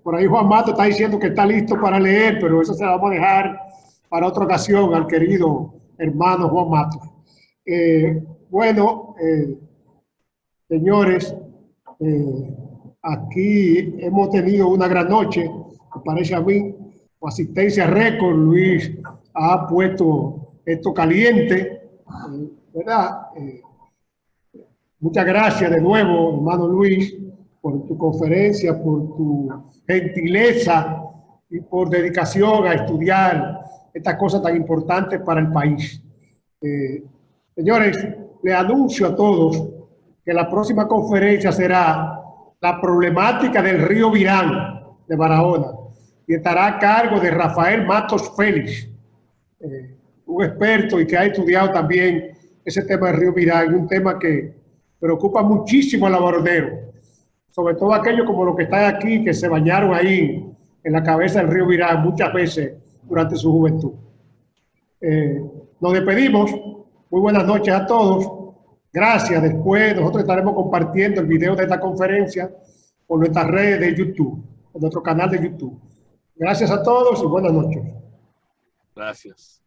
Por ahí Juan Mato está diciendo que está listo para leer, pero eso se lo vamos a dejar para otra ocasión al querido hermano Juan Mato. Bueno, señores, aquí hemos tenido una gran noche, me parece a mí, con asistencia récord. Luis ha puesto esto caliente, ¿verdad? Muchas gracias de nuevo, hermano Luis, por tu conferencia, por tu gentileza y por dedicación a estudiar estas cosas tan importantes para el país. Señores, le anuncio a todos que la próxima conferencia será la problemática del río Virán de Barahona y estará a cargo de Rafael Matos Félix, un experto y que ha estudiado también ese tema del río Virán, un tema que preocupa muchísimo a los baroneros, sobre todo aquellos como los que están aquí, que se bañaron ahí en la cabeza del río Virán muchas veces durante su juventud. Nos despedimos. Muy buenas noches a todos. Gracias. Después nosotros estaremos compartiendo el video de esta conferencia por nuestras redes de YouTube, por nuestro canal de YouTube. Gracias a todos y buenas noches. Gracias.